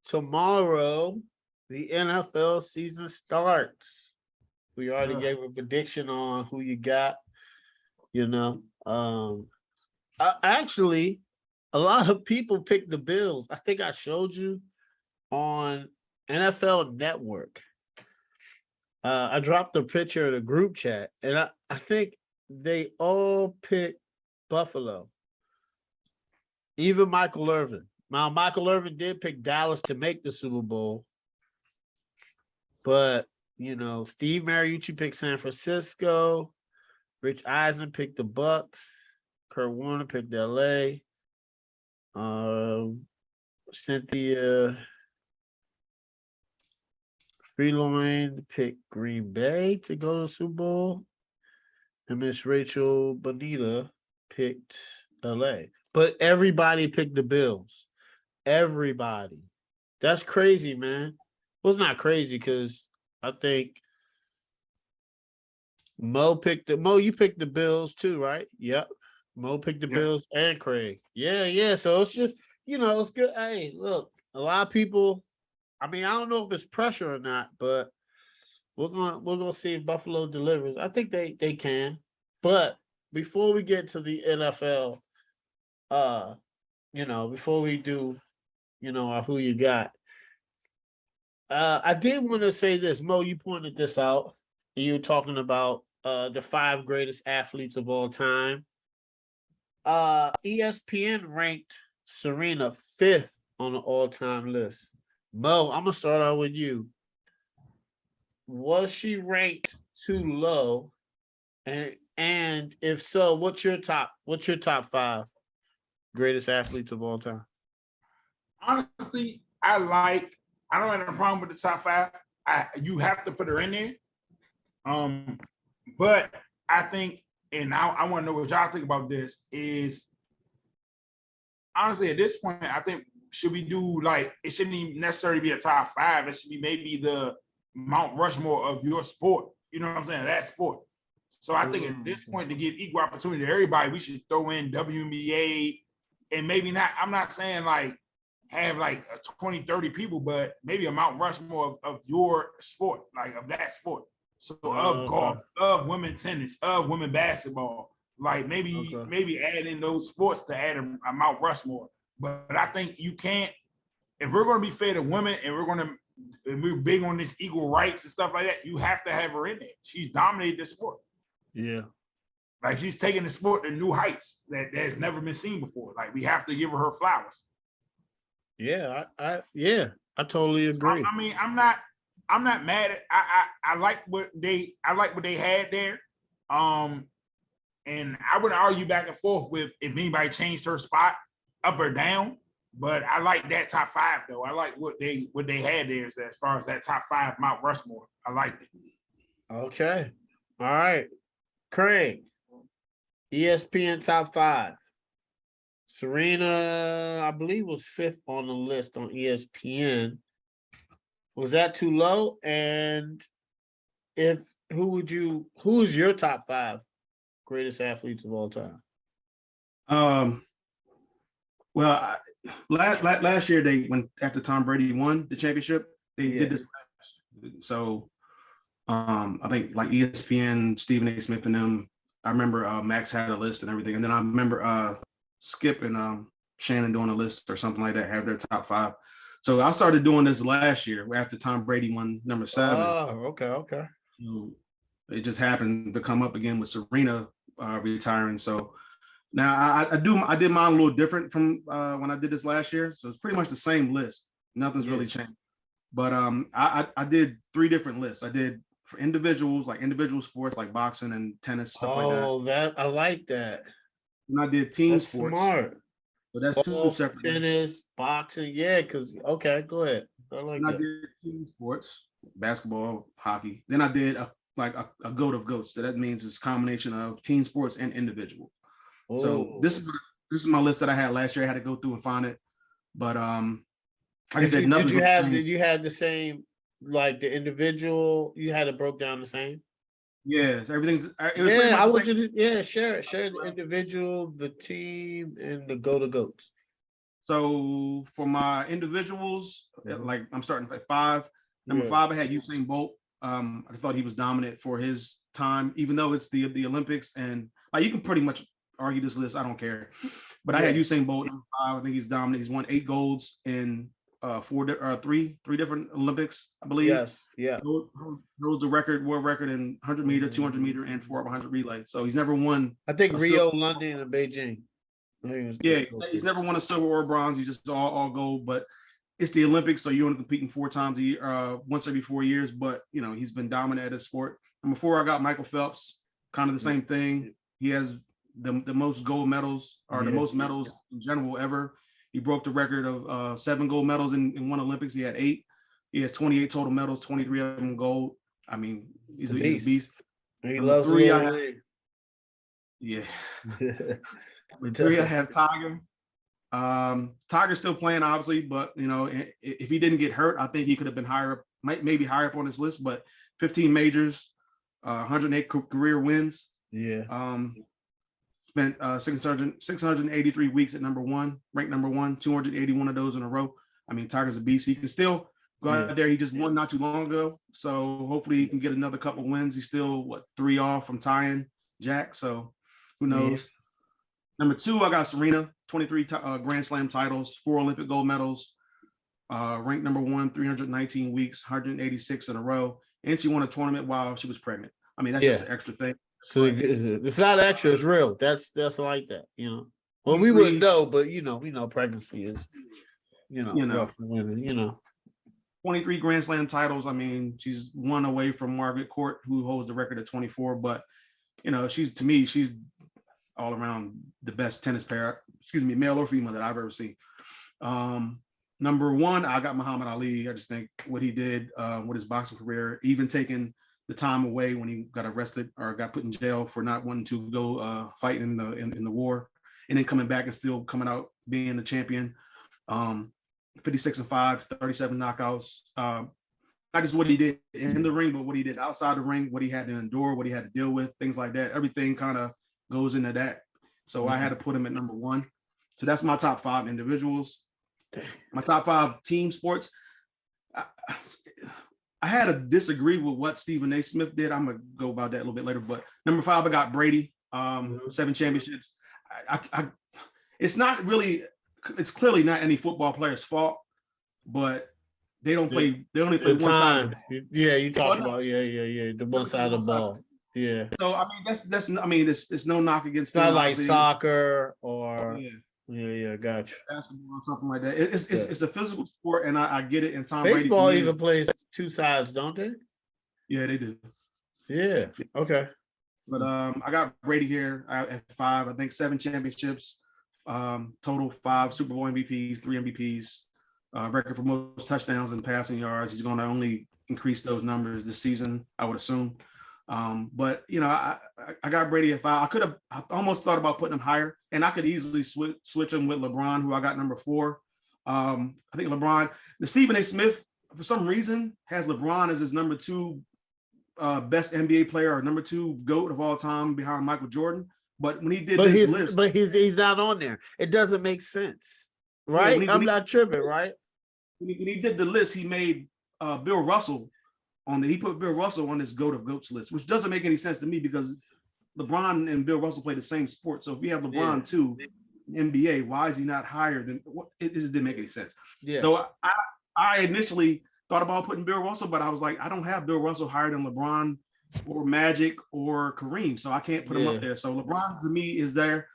tomorrow the NFL season starts. We already gave a prediction on who you got. You know, actually, a lot of people picked the Bills. I think I showed you on NFL Network. I dropped a picture of the group chat, and I think they all picked Buffalo. Even Michael Irvin. Now, Michael Irvin did pick Dallas to make the Super Bowl, but Steve Mariucci picked San Francisco. Rich Eisen picked the Bucks. Kurt Warner picked LA. Cynthia Freeloin picked Green Bay to go to the Super Bowl. And Miss Rachel Bonita picked LA. But everybody picked the Bills. Everybody. That's crazy, man. Well, it's not crazy because I think Mo, you picked the Bills too, right? Yep. Mo picked the Bills and Craig. Yeah. So it's just, it's good. Hey, look, a lot of people, I don't know if it's pressure or not, but we're gonna see if Buffalo delivers. I think they can. But before we get to the NFL, before we do, who you got, I did want to say this. Mo, you pointed this out. You were talking about the 5 greatest athletes of all time. ESPN ranked Serena 5th on the all-time list. Mo, I'm gonna start out with you. Was she ranked too low? And if so, what's your top 5 greatest athletes of all time? Honestly, I don't have a problem with the top 5. You have to put her in there. But I think, and I want to know what y'all think about this, is honestly at this point, I think should we do it shouldn't even necessarily be a top 5. It should be maybe the Mount Rushmore of your sport. You know what I'm saying? That sport. So I think at this point, to give equal opportunity to everybody, we should throw in WNBA and maybe not. I'm not saying have 20, 30 people, but maybe a Mount Rushmore of your sport, of that sport. So of golf, of women tennis, of women basketball, maybe add in those sports to add a Mount Rushmore. But I think you can't, if we're going to be fair to women and we're big on this equal rights and stuff like that, you have to have her in there. She's dominated the sport. Yeah. She's taking the sport to new heights that has never been seen before. We have to give her flowers. Yeah, I totally agree. I'm not mad at. I like what they had there. And I would argue back and forth with if anybody changed her spot up or down. But I like that top 5 though. I like what they had there as far as that top 5 Mount Rushmore. I liked it. Okay. All right. Craig, ESPN top 5. Serena, I believe, was 5th on the list on ESPN. Was that too low? And who's your top 5 greatest athletes of all time? Well, last year after Tom Brady won the championship, they did this. So I think ESPN, Stephen A. Smith and them, I remember Max had a list and everything. And then I remember Skip and Shannon doing a list or something like that, have their top 5. So I started doing this last year after Tom Brady won number 7. Oh, okay. So it just happened to come up again with Serena retiring. So now I did mine a little different from when I did this last year. So it's pretty much the same list. Nothing's really changed. But I did 3 different lists. I did for individuals, individual sports like boxing and tennis, stuff like that. Oh, I like that. And I did team sports. Smart. But that's 2 separate. Tennis, boxing, because okay, go ahead. I did team sports, basketball, hockey. Then I did a goat of goats. So that means it's a combination of team sports and individual. Oh. So this is my list that I had last year. I had to go through and find it. But like I said, nothing. Did you have the same, the individual? You had it broke down the same. Yes, everything's. I want you to share the individual, the team, and the go to goats. So for my individuals, like I'm starting at 5. Number 5, I had Usain Bolt. I just thought he was dominant for his time, even though it's the Olympics, and like you can pretty much argue this list. I don't care, but I had Usain Bolt number 5. I think he's dominant. He's won 8 golds in three different Olympics, I believe. Yes, yeah. Holds the world record in 100 meter, 200 meter, and 4x100 relay. So he's never won. I think Rio, London, and Beijing. He's never won a silver or bronze. He's just all gold. But it's the Olympics, so you're only competing 4 times a year, once every 4 years. But you know he's been dominant at his sport. Number 4, I got Michael Phelps. Kind of the same thing. He has the most gold medals, or the most medals in general ever. He broke the record of 7 gold medals in one Olympics. He had 8. He has 28 total medals, 23 of them gold. I mean, he's a beast. He loves 3, yeah. Number 3, I have Tiger. Tiger's still playing, obviously, but you know, if he didn't get hurt, I think he could have been higher up, maybe higher up on this list. But 15 majors, 108 career wins. Spent 683 weeks at number 1, ranked number 1, 281 of those in a row. I mean, Tiger's a beast. He can still go out there. He just won not too long ago, so hopefully he can get another couple wins. He's still 3 off from tying Jack, so who knows. Number 2, I got Serena, 23 Grand Slam titles, 4 Olympic gold medals, ranked number 1, 319 weeks, 186 in a row, and she won a tournament while she was pregnant. I mean, that's just an extra thing. So it's not extra; it's real. That's like that, you know. Well, we wouldn't know, but we know pregnancy is, rough for women, 23 Grand Slam titles. I mean, she's 1 away from Margaret Court, who holds the record at 24. But she's all around the best tennis player, male or female, that I've ever seen. Number 1, I got Muhammad Ali. I just think what he did with his boxing career, even taking the time away when he got arrested or got put in jail for not wanting to go fight in the war, and then coming back and still coming out being the champion. 56-5, 37 knockouts. Not just what he did in the ring, but what he did outside the ring, what he had to endure, what he had to deal with, things like that. Everything kind of goes into that. So I had to put him at number 1. So that's my top 5 individuals. My top 5 team sports. I had to disagree with what Stephen A. Smith did. I'm gonna go about that a little bit later. But number 5, I got Brady, 7 championships. It's not really. It's clearly not any football player's fault, but they don't play. They only play one side. You talk about the one side of the ball. Yeah. So I mean, that's. I mean, it's no knock against. It's not like soccer or. Gotcha. Basketball or something like that. It's a physical sport, and I get it. And Tom baseball Brady even plays 2 sides, don't they? Yeah, they do. Yeah. Okay. But I got Brady here at 5. I think 7 championships, total 5 Super Bowl MVPs, 3 MVPs, record for most touchdowns and passing yards. He's going to only increase those numbers this season, I would assume. But I got Brady at 5. I almost thought about putting him higher, and I could easily switch him with LeBron, who I got number 4. I think LeBron, the Stephen A. Smith, for some reason, has LeBron as his number 2 best NBA player, or number 2 GOAT of all time behind Michael Jordan. But when he did this list, but he's not on there. It doesn't make sense, right? I'm not tripping, right? When he did the list, he made Bill Russell he put Bill Russell on this GOAT of GOATs list, which doesn't make any sense to me because LeBron and Bill Russell play the same sport. So if you have LeBron too, NBA, why is he not higher than what? It just didn't make any sense. Yeah. So I initially thought about putting Bill Russell, but I was like, I don't have Bill Russell higher than LeBron or Magic or Kareem, so I can't put him up there. So LeBron to me is there.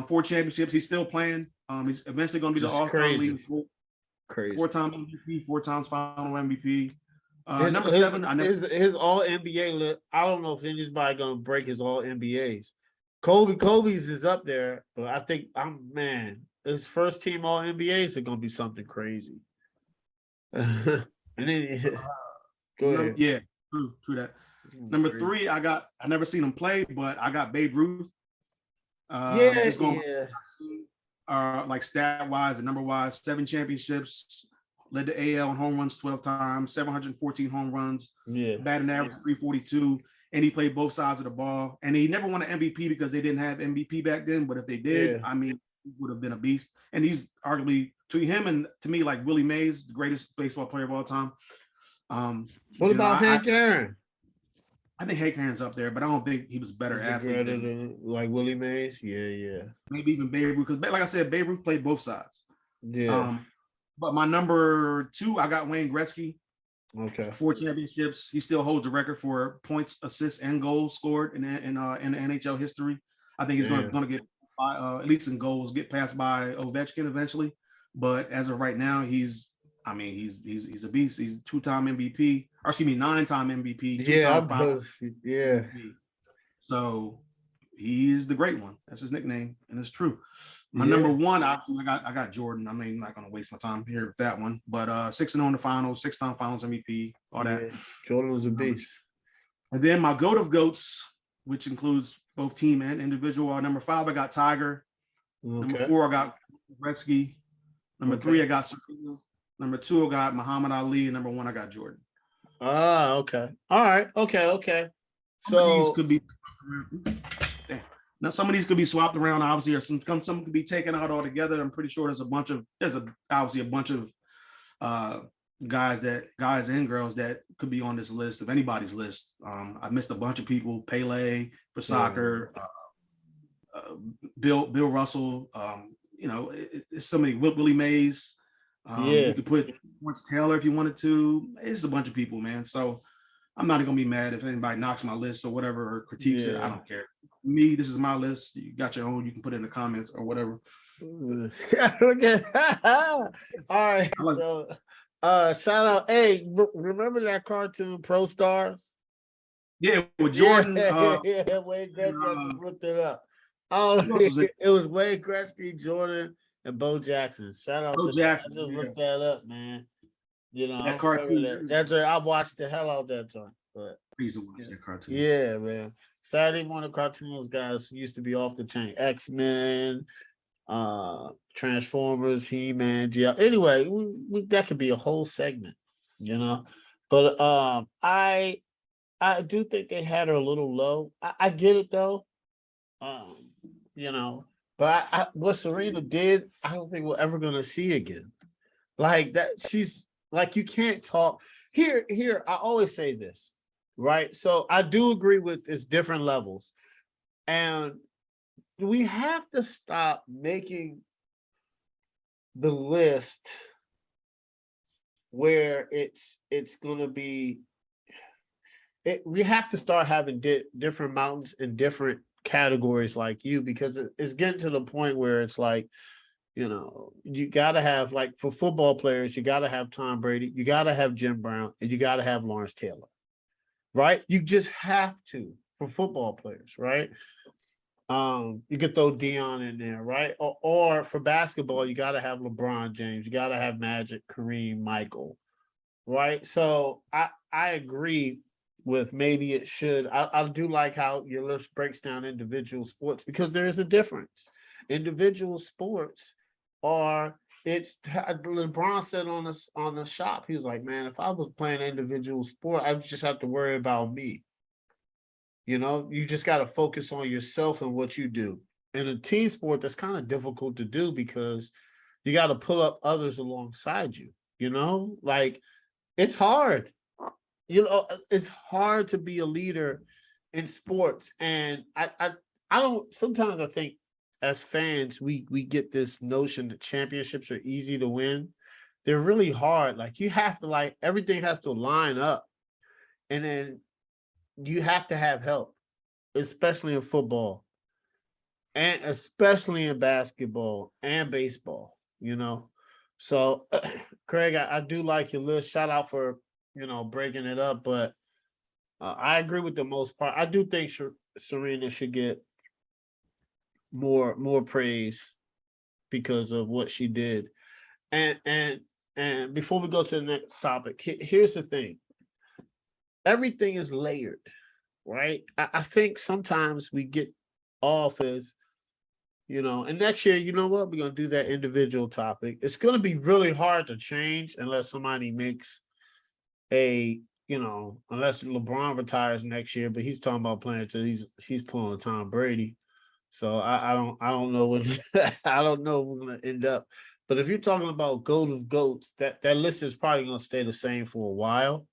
4 championships. He's still playing. He's eventually going to be the all-time leader. 4-time MVP, 4 times final MVP. Number 7, his all NBA list. I don't know if anybody's gonna break his all NBAs. Kobe's is up there, but I think his first team all NBAs are gonna be something crazy. And then go ahead. Yeah, true that. Number 3, I never seen him play, but I got Babe Ruth. Like stat wise and number wise, 7 championships. Led the AL in home runs 12 times, 714 home runs, batting average 342, and he played both sides of the ball. And he never won an MVP because they didn't have MVP back then. But if they did, I mean, he would have been a beast. And he's arguably between him and, to me, like Willie Mays, the greatest baseball player of all time. What about Hank Aaron? I think Hank Aaron's up there, but I don't think he was a better athlete than like Willie Mays. Yeah. Maybe even Babe Ruth, because like I said, Babe Ruth played both sides. Yeah. But my number 2, I got Wayne Gretzky. Okay. 4 championships. He still holds the record for points, assists, and goals scored in the NHL history. I think he's going to get at least in goals, get passed by Ovechkin eventually. But as of right now, he's a beast. He's 2-time MVP, or excuse me, 9-time MVP. Yeah. So he's the great one. That's his nickname, and it's true. My number 1, obviously, I got Jordan. I mean, I'm not going to waste my time here with that one. But 6-0 in the finals, 6-time finals MVP, all that. Jordan was a beast. And then my GOAT of GOATs, which includes both team and individual. Number 5, I got Tiger. Okay. Number 4, I got Gretzky. Number 3, I got Serena. Number 2, I got Muhammad Ali. And number 1, I got Jordan. Okay. All right. Okay. So these could be. Now, some of these could be swapped around, obviously, or some could be taken out altogether. I'm pretty sure there's obviously a bunch of guys and girls that could be on this list, of anybody's list. I missed a bunch of people: Pele for soccer, Bill Russell. It's so many. Willie Mays. You could put Lawrence Taylor if you wanted to. It's a bunch of people, man. So I'm not gonna be mad if anybody knocks my list or whatever, or critiques it. I don't care. Me, this is my list. You got your own. You can put it in the comments or whatever. All right. So, shout out. Hey, remember that cartoon Pro Stars? Yeah, with Jordan. Wayne Gretzky. I just looked it up. It was Wayne Gretzky, Jordan, and Bo Jackson. Shout out to Jackson. I just looked that up, man. That cartoon. I watched the hell out of that joint. But please watch that cartoon. Yeah, man. Saturday morning cartoons, guys, used to be off the chain. X-Men, Transformers, He-Man, GL. Anyway, that could be a whole segment, But I do think they had her a little low. I get it though. But what Serena did, I don't think we're ever gonna see again. Like that, she's like, you can't talk here. I always say this, right? So I do agree with it's different levels, and we have to stop making the list where it's gonna be. We have to start having different mountains in different categories like you, because it's getting to the point where it's like, you got to have, like, for football players, you got to have Tom Brady, you got to have Jim Brown, and you got to have Lawrence Taylor, right? You just have to for football players, right? You could throw Dion in there, right? Or for basketball, you got to have LeBron James, you got to have Magic, Kareem, Michael, right? So I agree with maybe it should. I do like how your list breaks down individual sports, because there is a difference. Individual sports LeBron said on the shop, he was like, man, if I was playing an individual sport, I would just have to worry about me. You just got to focus on yourself and what you do. In a team sport, that's kind of difficult to do, because you got to pull up others alongside you, like, it's hard. It's hard to be a leader in sports. And I don't, sometimes I think as fans, we get this notion that championships are easy to win. They're really hard. Like, you have to, like, everything has to line up. And then you have to have help, especially in football, and especially in basketball and baseball, So, Craig, I do like your list. Shout out for, breaking it up. But I agree with the most part. I do think Serena should get more praise because of what she did. And before we go to the next topic, here's the thing. Everything is layered, right? I think sometimes we get off as, and next year, you know what? We're going to do that individual topic. It's going to be really hard to change unless somebody makes unless LeBron retires next year, but he's talking about playing till he's pulling Tom Brady. So I don't know when I don't know if we're gonna end up But if you're talking about GOAT of GOATs, that list is probably going to stay the same for a while.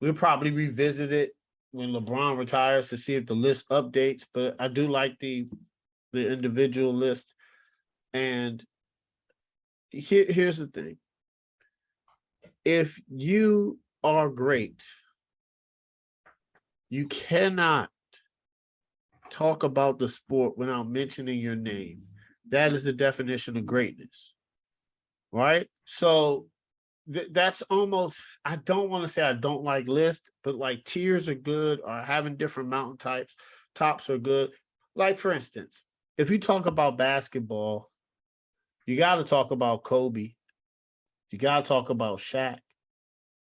We'll probably revisit it when LeBron retires to see if the list updates. But I do like the individual list. And here's the thing. If you are great, you cannot talk about the sport without mentioning your name. That is the definition of greatness, right? So that's almost, I don't want to say I don't like lists, but like tiers are good, or having different mountain tops are good. Like, for instance, if you talk about basketball, you got to talk about Kobe. You got to talk about Shaq.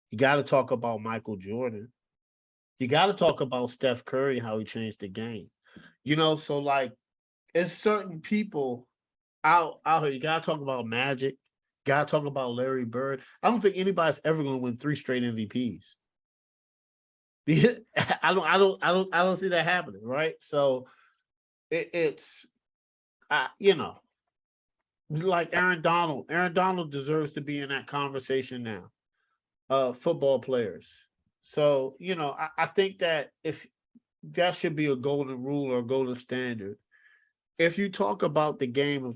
You got to talk about Michael Jordan. You got to talk about Steph Curry, how he changed the game. So like, it's certain people out here. You got to talk about Magic. Got to talk about Larry Bird. I don't think anybody's ever going to win 3 straight MVPs. I don't see that happening, right? So it's like Aaron Donald. Aaron Donald deserves to be in that conversation now. Football players. So, I think that if that should be a golden rule or a golden standard. If you talk about the game of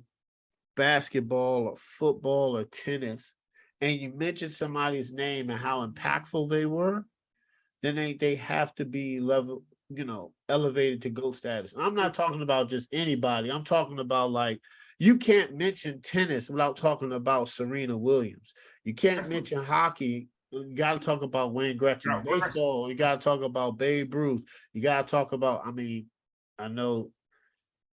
basketball or football or tennis, and you mention somebody's name and how impactful they were, then they have to be elevated to GOAT status. And I'm not talking about just anybody. I'm talking about, like, you can't mention tennis without talking about Serena Williams. You can't mention hockey. You got to talk about Wayne Gretzky. Baseball, you got to talk about Babe Ruth. You got to talk about, I know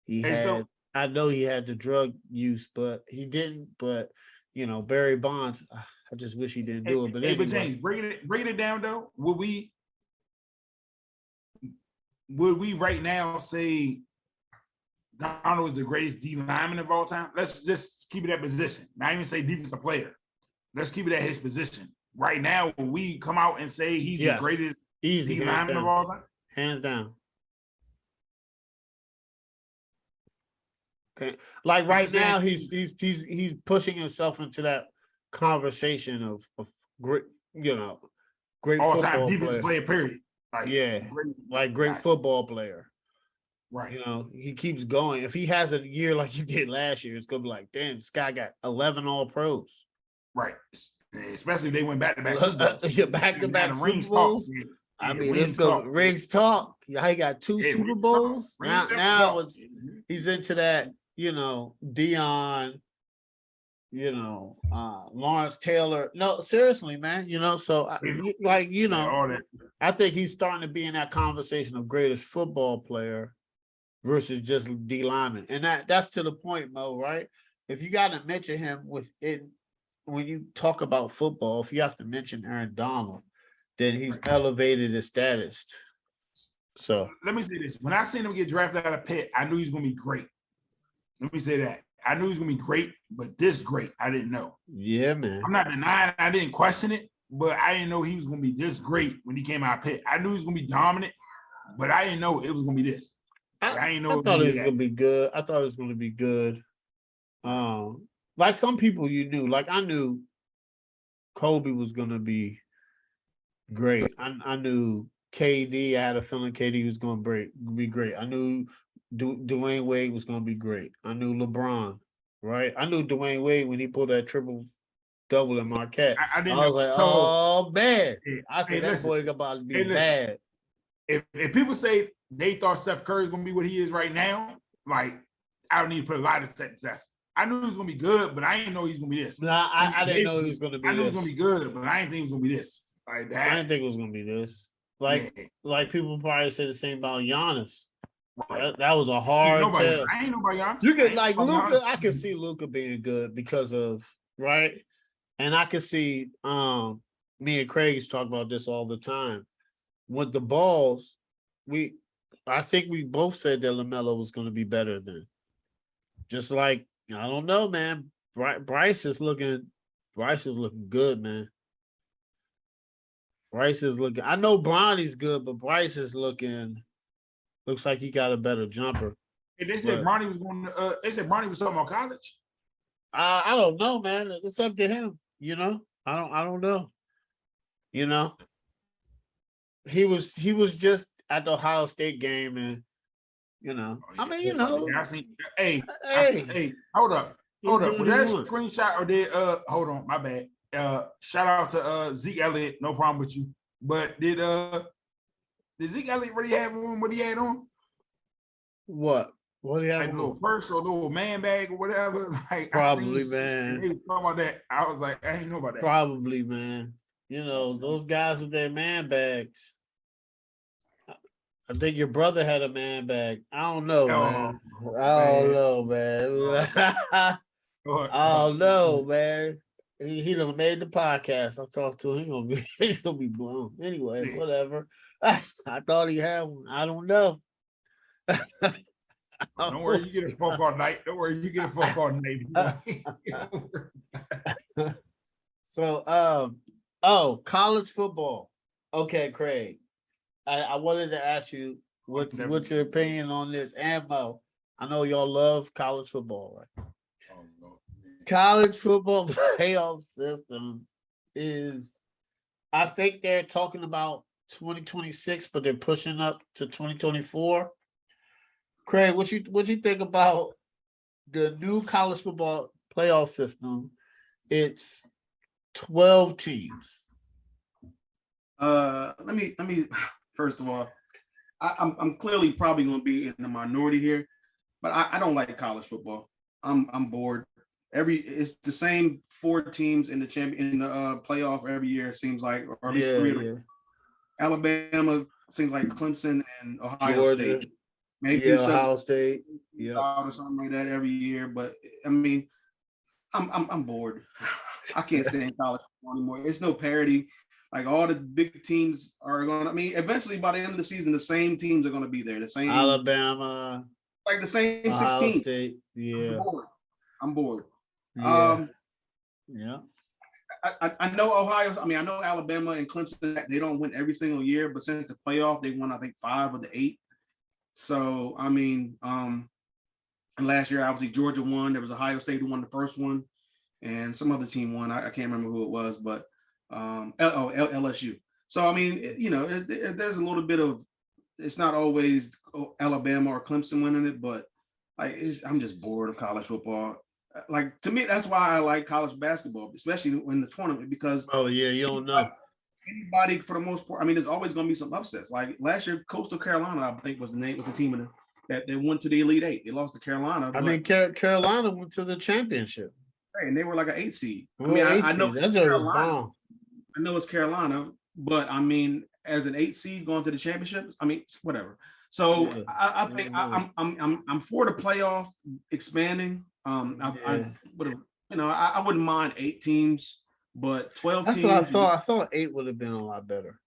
he had the drug use, but he didn't. But, Barry Bonds, I just wish he didn't do it. But anyway. But James, breaking it down though, would we right now say Donald is the greatest D lineman of all time? Let's just keep it at position. Not even say defensive player. Let's keep it at his position. Right now, when we come out and say he's the greatest D lineman of all time? Hands down. Okay. Like right now, he's pushing himself into that conversation of great, great all-time football defensive player, period. Great football player. Right. He keeps going. If he has a year like he did last year, it's gonna be like, damn, this guy got 11 All-Pros. Right. Especially if they went back-to-back Super Bowls. Back-to-back Super Bowls. Let's go. Rings talk. He got 2 Super Bowls. Now he's into that, Dion, Lawrence Taylor. No, seriously, man. So I think he's starting to be in that conversation of greatest football player versus just D lineman. And that's to the point, Mo, right? If you got to mention him when you talk about football, if you have to mention Aaron Donald, then he's elevated his status. So let me say this. When I seen him get drafted out of Pitt, I knew he was going to be great. Let me say that. I knew he was going to be great, but this great, I didn't know. Yeah, man. I'm not denying I didn't question it, but I didn't know he was going to be this great when he came out of Pitt. I knew he was going to be dominant, but I didn't know it was going to be this. I didn't know I thought it was going to be good. I thought it was going to be good. Like some people you knew, like I knew Kobe was going to be great. I knew KD. I had a feeling KD was going to be great. I knew Dwayne Wade was going to be great. I knew LeBron, right? I knew Dwayne Wade when he pulled that triple-double in Marquette. I was like, oh, man. I said that boy's about to be bad. If people say they thought Steph Curry is going to be what he is right now, like, I don't need to put a lot of test. I knew he was going to be good, but I didn't know he was going to be this. Nah, I didn't know he was going to be this. I knew he was going to be good, but I didn't think he was going to be this. Like that. I didn't think it was going to be this. Like people probably say the same about Giannis. Right. That was a hard tell. I ain't know about Giannis. You could like Luka. I could see Luka being good because of right, and I could see me and Craig talk about this all the time. With the balls, I think we both said that LaMelo was going to be better than. Just like I don't know, man. Bryce is looking good, man. Bryce is looking. I know Bronny's good, but Bryce is looking. Looks like he got a better jumper. They said Bronny was going. They said Bronny was talking about college. I don't know, man. It's up to him. You know, I don't know. You know, he was just at the Ohio State game, and you know, Oh, I yeah, mean, you yeah, but know, hey, hey, hold up. he Hold do up. what Was he that a want. screenshot or did hold on, my bad. Shout out to Zeke Elliott, no problem with you. But did Zeke Elliott really have on what he had on? What? What do you have? Like a little purse or a little man bag or whatever. Like Probably, I seen man. they was talking about that. I was like, I ain't know about that. Probably, man. You know, those guys with their man bags. I think your brother had a man bag. I don't know, man. I don't know, man. I don't know, man. He done made the podcast. I talked to him. He gonna be blown. Anyway, whatever. I thought he had one. I don't know. Don't worry, you get a phone call tonight. Don't worry, you get a phone call tonight. So, college football. Okay, Craig. I wanted to ask you what's your opinion on this ammo. I know y'all love college football, right? Oh, no. College football playoff system is, I think they're talking about 2026, but they're pushing up to 2024. Craig, what you think about the new college football playoff system? It's 12 teams. Let me first of all, I'm clearly probably going to be in the minority here, but I don't like college football. I'm bored. It's the same 4 teams in the playoff every year. It seems like, or at least 3 of them. Alabama seems like Clemson and Ohio Georgia. State. Maybe Ohio State, or something like that every year. But I mean, I'm bored. I can't stand college football anymore. It's no parity. Like all the big teams are going. I mean, eventually by the end of the season, the same teams are going to be there. The same Alabama, like the same Ohio 16. State. Yeah, I'm bored. Yeah. I know Ohio. I mean, I know Alabama and Clemson. They don't win every single year, but since the playoff, they won I think 5 of the 8. So I mean, and last year obviously Georgia won. There was Ohio State who won the first one, and some other team won. I can't remember who it was, but LSU. So I mean, you know, there's a little bit of. It's not always Alabama or Clemson winning it, but like I'm just bored of college football. Like to me, that's why I like college basketball, especially in the tournament, because you don't know anybody for the most part. I mean, there's always going to be some upsets. Like last year, Coastal Carolina, I think was the team that they went to the Elite 8. They lost to Carolina. I mean, Carolina went to the championship, and they were like an 8 seed. I mean, I know that's Carolina. I know it's Carolina, but I mean, as an 8 seed going to the championship, I mean, whatever. So I think I'm for the playoff expanding. I wouldn't mind 8 teams, but 12 That's teams. what I thought. I thought 8 would have been a lot better.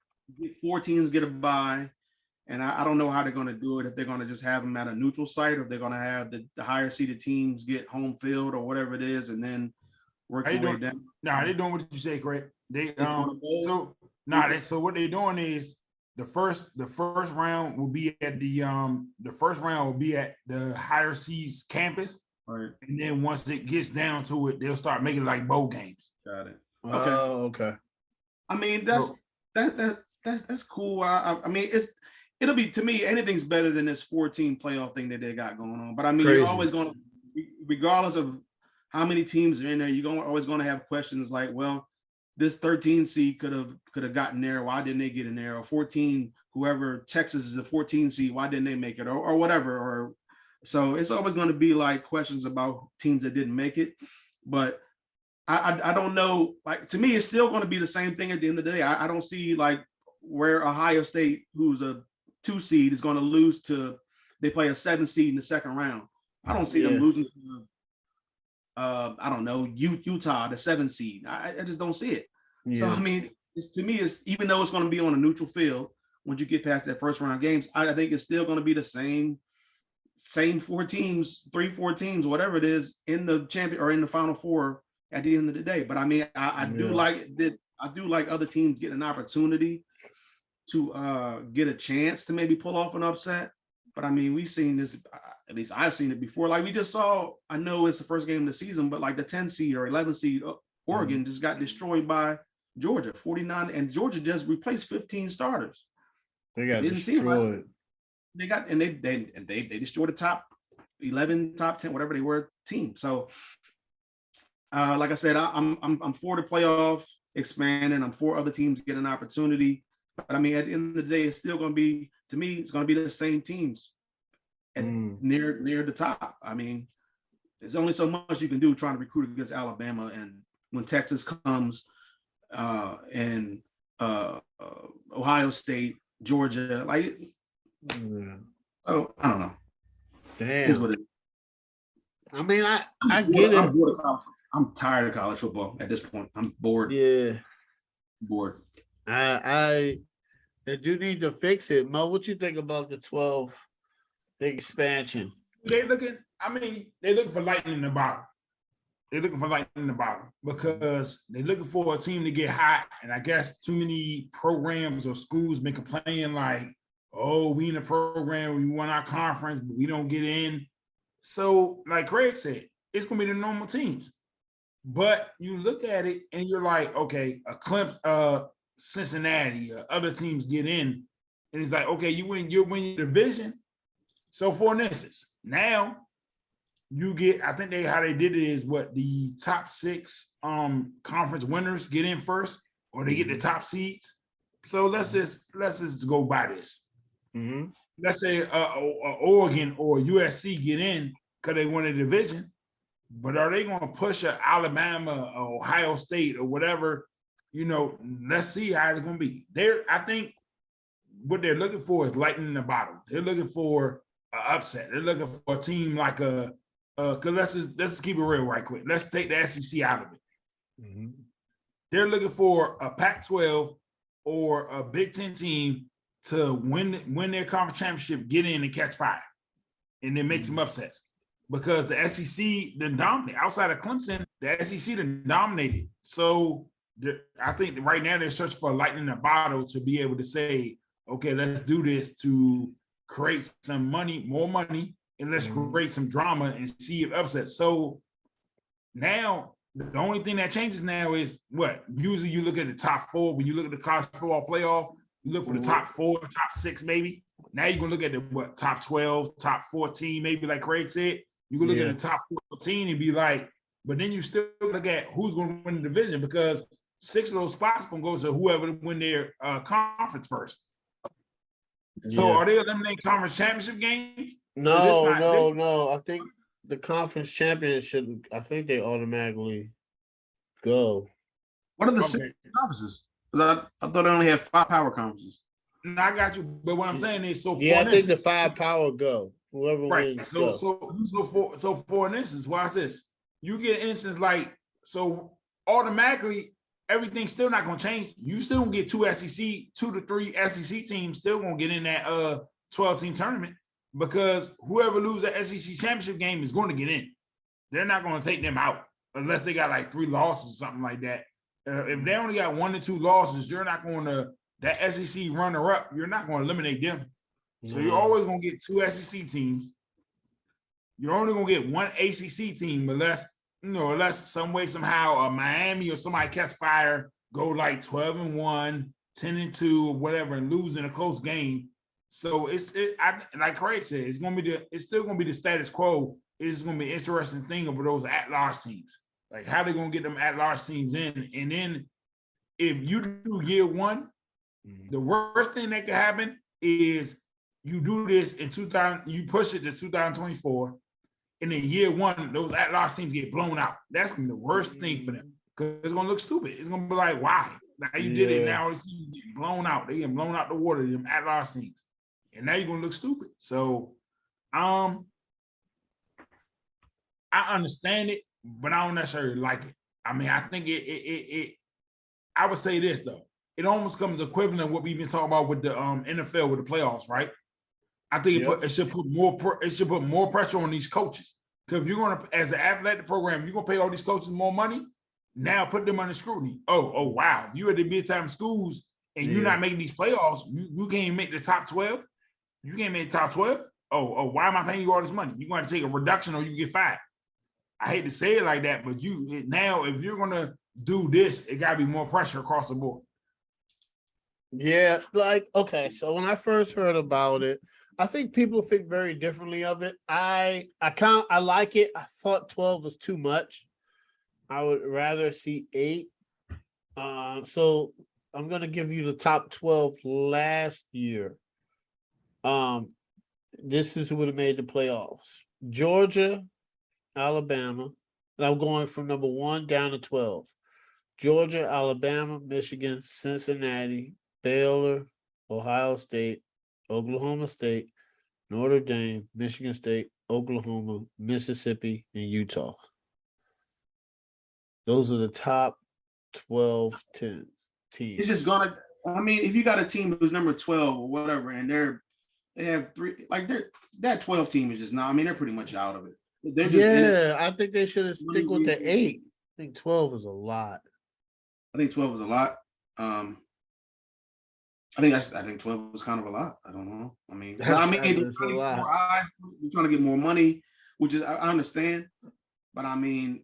4 teams get a bye, and I don't know how they're going to do it. If they're going to just have them at a neutral site, or if they're going to have the higher seeded teams get home field or whatever it is, and then work their way down. Nah, they're doing what you say, Greg. So what they're doing is the first round will be at the higher seeds campus. Right. And then once it gets down to it, they'll start making it like bowl games. Got it. Okay. Okay. I mean, that's cool. I mean, it'll be, to me, anything's better than this 14 playoff thing that they got going on. But I mean, you're always going to, regardless of how many teams are in there, you're always going to have questions like, well, this 13 seed could have gotten there. Why didn't they get in there? Or 14, whoever Texas is a 14 seed, why didn't they make it? Or whatever. Or so it's always going to be like questions about teams that didn't make it. But I don't know. Like, to me, it's still going to be the same thing at the end of the day. I don't see like where Ohio State, who's a 2 seed, is going to lose to, they play a 7 seed in the second round. I don't see them losing to I don't know, Utah, the 7 seed. I just don't see it. So I mean, to me, it's, even though it's going to be on a neutral field, once you get past that first round games, I think it's still going to be the same 4 teams, 3-4 teams, whatever it is, in the champion or in the Final Four at the end of the day. But I mean, I do like that. I do like other teams getting an opportunity to get a chance to maybe pull off an upset. But I mean, we've seen this. at least I've seen it before. Like we just saw, I know it's the first game of the season, but like the 10 seed or 11 seed Oregon just got destroyed by Georgia, 49, and Georgia just replaced 15 starters. They got Didn't seem destroyed. like they got, and they destroyed the top 11, top 10, whatever they were team. So like I said, I'm for the playoff expanding. I'm for other teams getting an opportunity. But I mean, at the end of the day, it's still going to be, to me, it's going to be the same teams near the top. I mean, there's only so much you can do trying to recruit against Alabama, and when Texas comes, and Ohio State, Georgia, like, oh, I don't know. Damn. It is what it is. I mean, I get it. I'm tired of college football at this point. I'm bored. Yeah. Bored. They do need to fix it. Mo, what you think about the 12 expansion? They're looking for lightning in the bottle. They're looking for lightning in the bottle because they're looking for a team to get hot. And I guess too many programs or schools been complaining like, oh, we in the program, we won our conference, but we don't get in. So, like Craig said, it's going to be the normal teams. But you look at it and you're like, okay, a Clemson, Cincinnati, other teams get in. And it's like, okay, you win your division. So, for instance, now you get, I think how they did it is what the top 6 conference winners get in first, or they get the top seeds. So let's just go by this. Mm-hmm. Let's say Oregon or USC get in because they won a division, but are they going to push Alabama or Ohio State or whatever? You know, let's see how it's going to be. I think what they're looking for is lightning in the bottle. They're looking for an upset. They're looking for a team like because let's just keep it real right quick. Let's take the SEC out of it. Mm-hmm. They're looking for a Pac-12 or a Big Ten team to win their conference championship, get in and catch fire, and then make some upsets. Because the SEC then dominate. Outside of Clemson, the SEC then dominated. So I think right now they're searching for a lightning in a bottle to be able to say, okay, let's do this to create some money, more money, and let's create some drama and see if upsets. So now the only thing that changes now is what? Usually you look at the top 4 when you look at the college football playoff. You look for the top 4, top 6, maybe. Now you're gonna look at the top 12, top 14, maybe like Craig said. You can look at the top 14 and be like, but then you still look at who's gonna win the division because 6 of those spots gonna go to whoever win their conference first. So are they eliminating conference championship games? No. I think the conference champions I think they automatically go. What are the 6 conferences? Because I thought they only had 5 power conferences. No, I got you. But what I'm saying is, I think the 5 power go. Whoever wins. So for an instance, watch this. You get an instance like, so automatically everything's still not gonna change. You still gonna get 2 to 3 SEC teams still gonna get in that 12-team tournament because whoever loses that SEC championship game is going to get in. They're not gonna take them out unless they got like 3 losses or something like that. If they only got 1 to 2 losses, you're not going to, that SEC runner-up, you're not going to eliminate them. So you're always going to get 2 SEC teams. You're only going to get 1 ACC team unless some way, somehow, Miami or somebody catch fire, go like 12-1, 10-2, or whatever, and lose in a close game. So like Craig said, it's still going to be the status quo. It's going to be an interesting thing over those at-large teams. Like how they gonna get them at-large teams in, and then if you do year 1, the worst thing that could happen is you do this in 2000, you push it to 2024, and then year 1, those at-large teams get blown out. That's gonna be the worst thing for them because it's gonna look stupid. It's gonna be like, why? Now you did it. Now it's getting blown out. They getting blown out the water. Them at-large teams, and now you're gonna look stupid. So, I understand it. But I don't necessarily like it. I mean, I think I would say this though. It almost comes equivalent to what we've been talking about with the NFL with the playoffs, right? I think it should put more pressure on these coaches. Because if you're gonna, as an athletic program, you're gonna pay all these coaches more money. Now put them under scrutiny. Oh wow! If you at the big time schools and you're not making these playoffs, you can't make the top 12. You can't make the top 12. oh, why am I paying you all this money? You're going to take a reduction or you get fired. I hate to say it like that, but now if you're going to do this, it got to be more pressure across the board. Yeah, like, okay, so when I first heard about it, I think people think very differently of it. I like it. I thought 12 was too much. I would rather see 8. So I'm gonna give you the top 12 last year. This is who would have made the playoffs: Georgia, Alabama. And I'm going from number 1 down to 12. Georgia, Alabama, Michigan, Cincinnati, Baylor, Ohio State, Oklahoma State, Notre Dame, Michigan State, Oklahoma, Mississippi, and Utah. Those are the top 12 teams. It's just gonna. I mean, if you got a team who's number 12 or whatever, and they have 3, like that 12 team is just not. I mean, they're pretty much out of it. They're just I think they should have stick with the 8. I think 12 is a lot. I think 12 is a lot. I think 12 was kind of a lot. I don't know. I mean, That's a lot. We're trying to get more money, which is I understand, but I mean,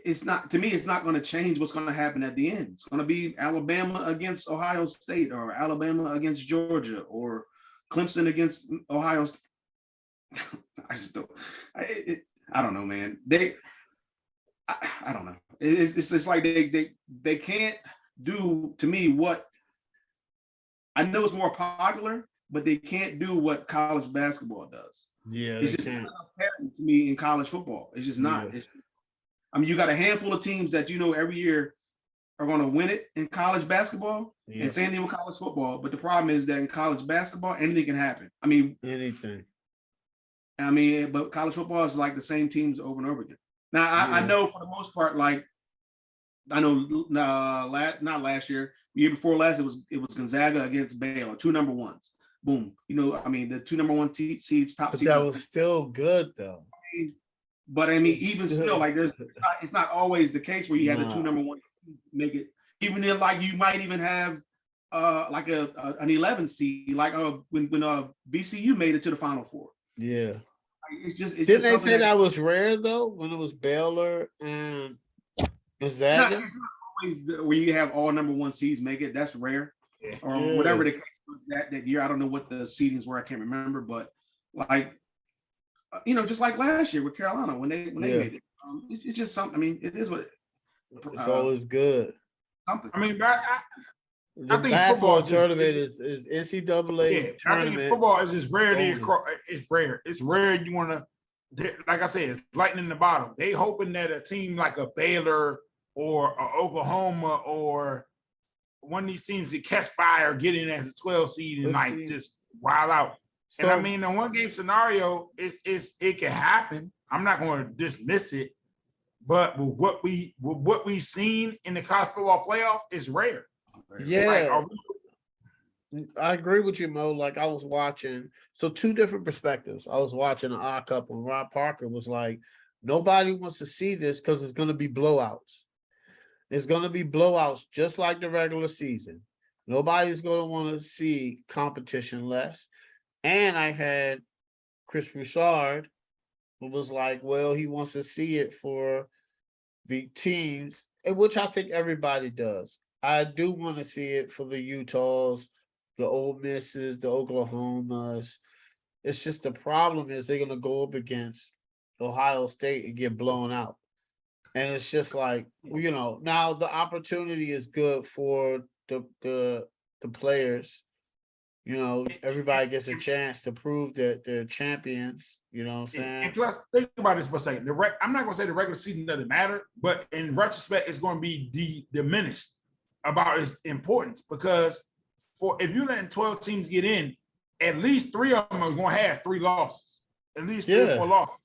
it's not, to me, it's not going to change what's going to happen at the end. It's going to be Alabama against Ohio State, or Alabama against Georgia, or Clemson against Ohio State. I just don't. I don't know, man. I don't know. It's like they can't do, to me, what I know it's more popular, but they can't do what college basketball does. Yeah, it's just not apparent to me in college football. It's just not. Yeah. I mean, you got a handful of teams that every year are going to win it in college basketball, and same thing with college football. But the problem is that in college basketball, anything can happen. I mean, anything. I mean, but college football is like the same teams over and over again. Now, I know for the most part, like, I know not last year, the year before last, it was Gonzaga against Baylor, 2 number 1s. Boom. I mean, the 2 number 1 seeds, top but seeds. That was still good, though. But I mean, even still, like, it's not always the case where you have the 2 number 1 make it. Even then, like, you might even have like an 11 seed, like when VCU made it to the Final Four. Yeah. It's just. Didn't they say that was rare though, when it was Baylor and Gonzaga? It's not always where you have all number 1 seeds make it. That's rare, or whatever the case was that year. I don't know what the seedings were. I can't remember, but like, just like last year with Carolina when they made it. It's just something. I mean, it is what it's always good. Something. I mean, I think basketball tournament is NCAA tournament. I think football is just rare. It's rare. It's rare. You want to, like I said, it's lightning in the bottom. They hoping that a team like a Baylor or a Oklahoma or one of these teams that catch fire, get in as a 12 seed and might just wild out. So, and I mean, the 1-game scenario it can happen. I'm not going to dismiss it, but with what we've seen in the college football playoff is rare. Yeah, I agree with you, Mo. Like, I was watching, so 2 different perspectives. I was watching an odd couple, and Rob Parker was like, nobody wants to see this because it's going to be blowouts. It's going to be blowouts just like the regular season. Nobody's going to want to see competition less. And I had Chris Broussard, who was like, well, he wants to see it for the teams, which I think everybody does. I do want to see it for the Utahs, the Ole Misses, the Oklahomas. It's just the problem is they're going to go up against Ohio State and get blown out. And it's just like, now the opportunity is good for the players. Everybody gets a chance to prove that they're champions. You know what I'm saying? And plus, think about this for a second. I'm not going to say the regular season doesn't matter, but in retrospect, it's going to be diminished about its importance, because if you're letting 12 teams get in, at least 3 of them are going to have 3 losses. At least 3 or 4 losses.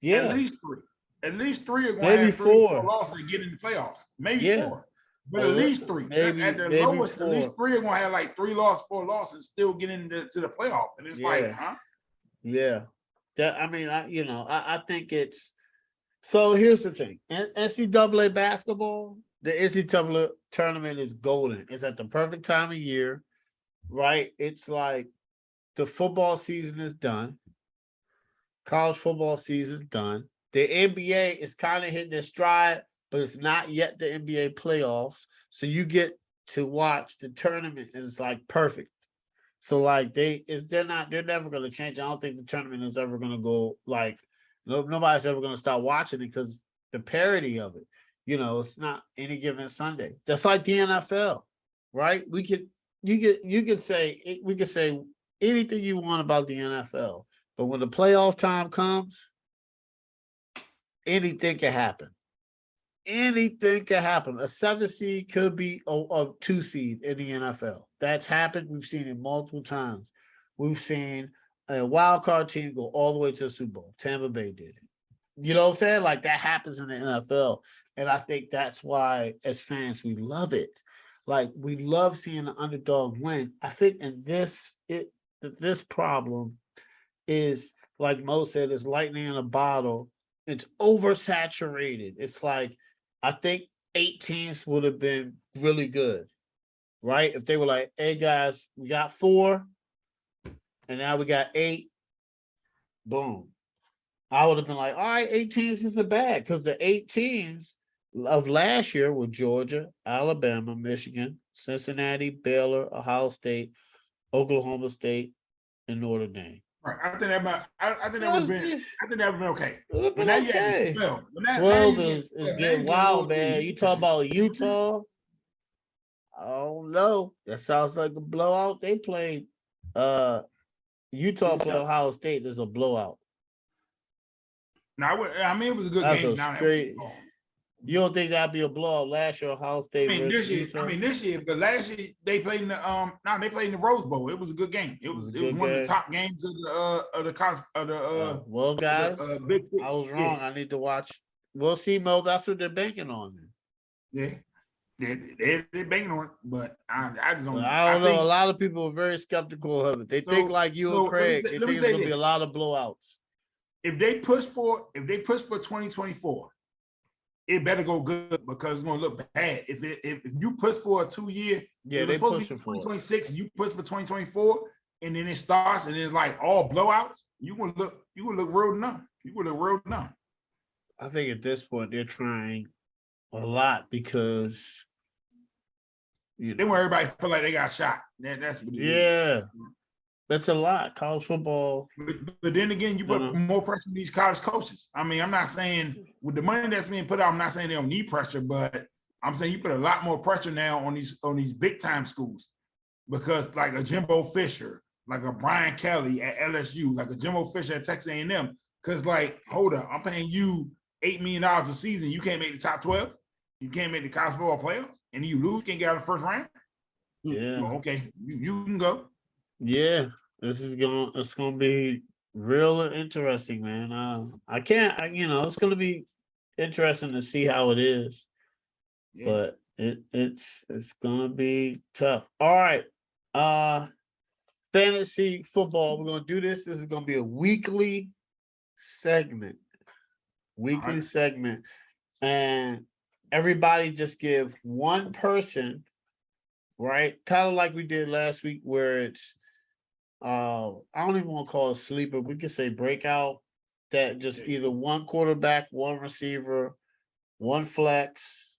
Yeah. At least 3. At least 3 are going maybe to have 3 or 4 losses and get in the playoffs. Maybe 4. But at least 3. At the lowest, 4. At least 3 are going to have like 3 losses, 4 losses, still get into the playoff. And it's like, huh? Yeah. I think it's. So here's the thing. NCAA basketball, the NCAA tournament is golden. It's at the perfect time of year, right? It's like the football season is done. College football season is done. The NBA is kind of hitting their stride, but it's not yet the NBA playoffs. So you get to watch the tournament, and it's like perfect. So like they're never going to change. I don't think the tournament is ever going to go like nobody's ever going to start watching it because the parody of it. It's not any given Sunday. That's like the NFL, right? We could say anything you want about the NFL, but when the playoff time comes, anything can happen. Anything can happen. A 7 seed could be a 2 seed in the NFL. That's happened. We've seen it multiple times. We've seen a wild card team go all the way to the Super Bowl. Tampa Bay did it. You know what I'm saying? Like that happens in the NFL. And I think that's why, as fans, we love it. Like we love seeing the underdog win. I think in this problem is, like Mo said, is lightning in a bottle. It's oversaturated. It's like, I think 8 teams would have been really good, right? If they were like, hey guys, we got 4, and now we got 8. Boom. I would have been like, all right, 8 teams isn't bad, because the 8 teams of last year were Georgia, Alabama, Michigan, Cincinnati, Baylor, Ohio State, Oklahoma State, and Notre Dame. Right. I think that would have been okay. But now you had 12. 12 is getting wild, man. You talk about Utah. I don't know. That sounds like a blowout. They played Utah play Ohio State. There's a blowout. Now, it was a good game. You don't think that'd be a blowout last year? Ohio State. This year, but last year they played in the they played in the Rose Bowl. It was a good game. It was one of the top games of the well, guys, Big Six. I was wrong. Yeah. I need to watch. We'll see, Mo. That's what they're banking on. Yeah, they're banking on it, but I just don't. I don't know. A lot of people are very skeptical of it. They think like you and Craig. They think it's gonna be a lot of blowouts. If they push for 2024. It better go good because it's gonna look bad. If you push for a 2-year, they push for 2026, you push for 2024, and then it starts and it's like all blowouts. You gonna look real dumb. You gonna look real dumb. I think at this point they're trying a lot because they want everybody to feel like they got shot. That's what it is. That's a lot. College football. But then again, you put more pressure on these college coaches. I'm not saying with the money that's being put out, I'm not saying they don't need pressure, but I'm saying you put a lot more pressure now on these big time schools because like a Jimbo Fisher, like a Brian Kelly at LSU, like a Jimbo Fisher at Texas A&M. Because like, hold up, I'm paying you $8 million a season. You can't make the top 12. You can't make the college football playoffs, and you lose, can't get out of the first round. Yeah. Well, okay, you can go. Yeah, it's gonna be real interesting, man. It's gonna be interesting to see how it is, but it's gonna be tough. All right, fantasy football. We're gonna do this. This is gonna be a weekly segment, and everybody just give one person, right? Kind of like we did last week, where it's. I don't even want to call it sleeper. We could say breakout. That just either one quarterback, one receiver, one flex,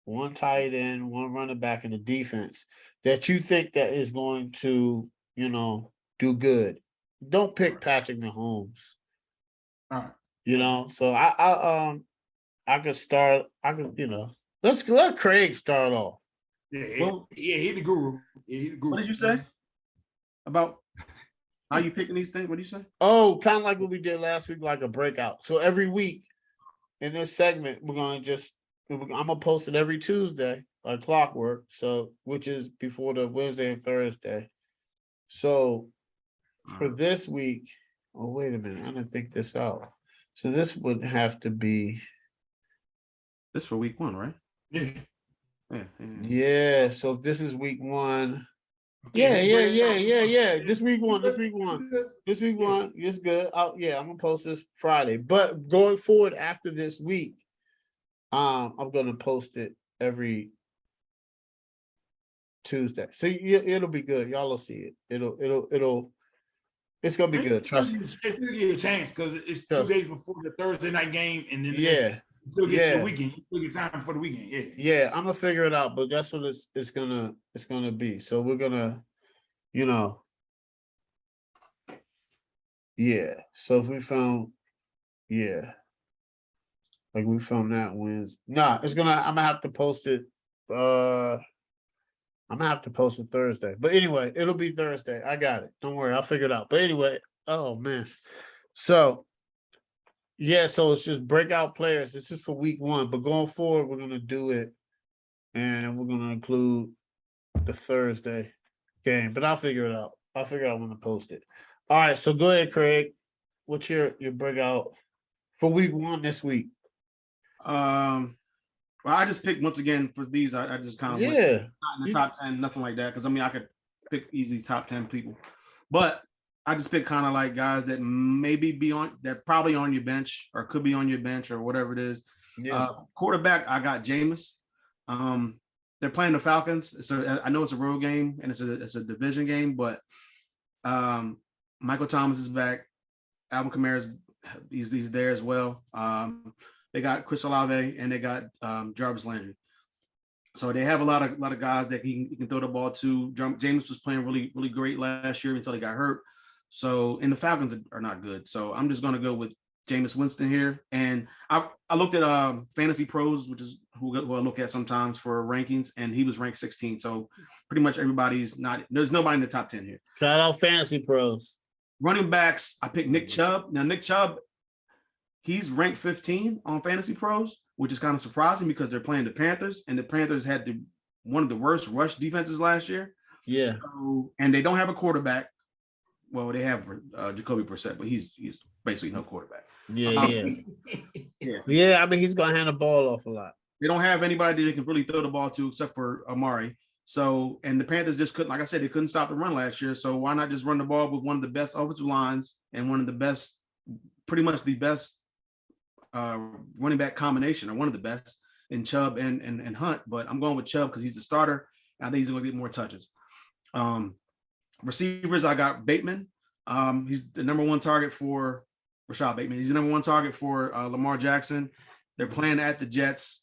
one tight end, one running back in the defense that you think that is going to, do good. Don't pick Patrick Mahomes. So I could start. Let Craig start off. He's the guru. What did you say about? How you picking these things? What do you say? Oh, kind of like what we did last week, like a breakout. So every week in this segment, I'm gonna post it every Tuesday, like clockwork. So which is before the Wednesday and Thursday. So for this week, oh wait a minute, I didn't think this out. So this would have to be this for week 1, right? Yeah. So if this is week 1. Yeah. This week one. It's good. I'm gonna post this Friday. But going forward after this week, I'm gonna post it every Tuesday. So it'll be good. Y'all will see it. It'll It's gonna be good. Trust me. It's still give you a chance because it's 2 days before the Thursday night game, and then you still get the weekend. You still get time for the weekend. Yeah. Yeah, I'm gonna figure it out, but that's what it's gonna be. So we're gonna, you know, yeah. So if we found, yeah, like we found that wins. Nah, I'm gonna have to post it. I'm gonna have to post it Thursday. But anyway, it'll be Thursday. I got it. Don't worry, I'll figure it out. But anyway, oh man. So yeah, so it's just breakout players. This is for week 1, but going forward, we're gonna do it, and we're gonna include the Thursday game. But I'll figure it out. I'll figure out when to post it. All right, so go ahead, Craig. What's your breakout for week 1 this week? Well, I just picked once again for these. I just kind of went not in the top 10, nothing like that. Because I mean, I could pick easily top 10 people, but I just picked kind of like guys that maybe that probably on your bench or could be on your bench or whatever it is. Yeah. Quarterback, I got Jameis. They're playing the Falcons. I know it's a road game and it's a division game, but Michael Thomas is back. Alvin Kamara's he's there as well. They got Chris Olave and they got Jarvis Landry. So they have a lot of guys that he can throw the ball to. James was playing really, really great last year until he got hurt. So, and the Falcons are not good. So I'm just going to go with Jameis Winston here. And I looked at Fantasy Pros, which is who I look at sometimes for rankings, and he was ranked 16. So pretty much there's nobody in the top 10 here. Shout out Fantasy Pros. Running backs, I picked Nick Chubb. Now, Nick Chubb, he's ranked 15 on Fantasy Pros, which is kind of surprising because they're playing the Panthers, and the Panthers had one of the worst rush defenses last year. Yeah. So, and they don't have a quarterback. Well, they have Jacoby Brissett, but he's basically no quarterback. Yeah. Yeah, I mean, he's going to hand the ball off a lot. They don't have anybody they can really throw the ball to except for Amari. So, and the Panthers just couldn't, like I said, they couldn't stop the run last year. So why not just run the ball with one of the best offensive lines and one of the best, pretty much the best running back combination, or one of the best in Chubb and Hunt. But I'm going with Chubb because he's the starter. I think he's going to get more touches. Receivers, I got Bateman. He's the number 1 target for Rashad Bateman. He's the number 1 target for Lamar Jackson. They're playing at the Jets.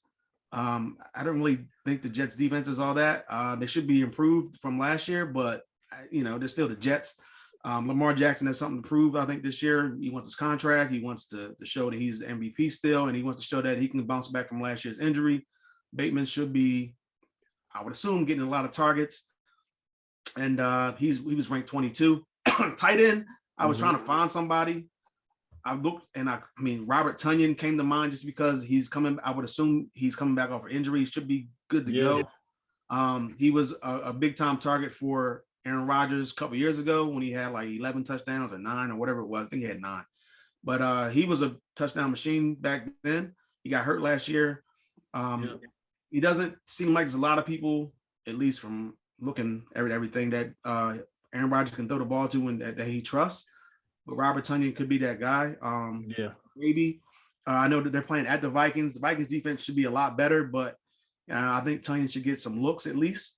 I don't really think the Jets defense is all that. They should be improved from last year, but they're still the Jets. Lamar Jackson has something to prove, I think, this year. He wants his contract. He wants to show that he's the MVP still, and he wants to show that he can bounce back from last year's injury. Bateman should be, I would assume, getting a lot of targets. And he was ranked 22. Tight end, I was trying to find somebody. I looked, and I mean, Robert Tonyan came to mind just because he's coming. I would assume he's coming back off of injury. He should be good to go. He was a big time target for Aaron Rodgers a couple years ago when he had like 11 touchdowns or 9 or whatever it was. I think he had 9. But he was a touchdown machine back then. He got hurt last year. He doesn't seem like there's a lot of people, at least from looking at everything, that Aaron Rodgers can throw the ball to and that he trusts. But Robert Tonyan could be that guy. Maybe. I know that they're playing at the Vikings. The Vikings defense should be a lot better, but I think Tonyan should get some looks at least.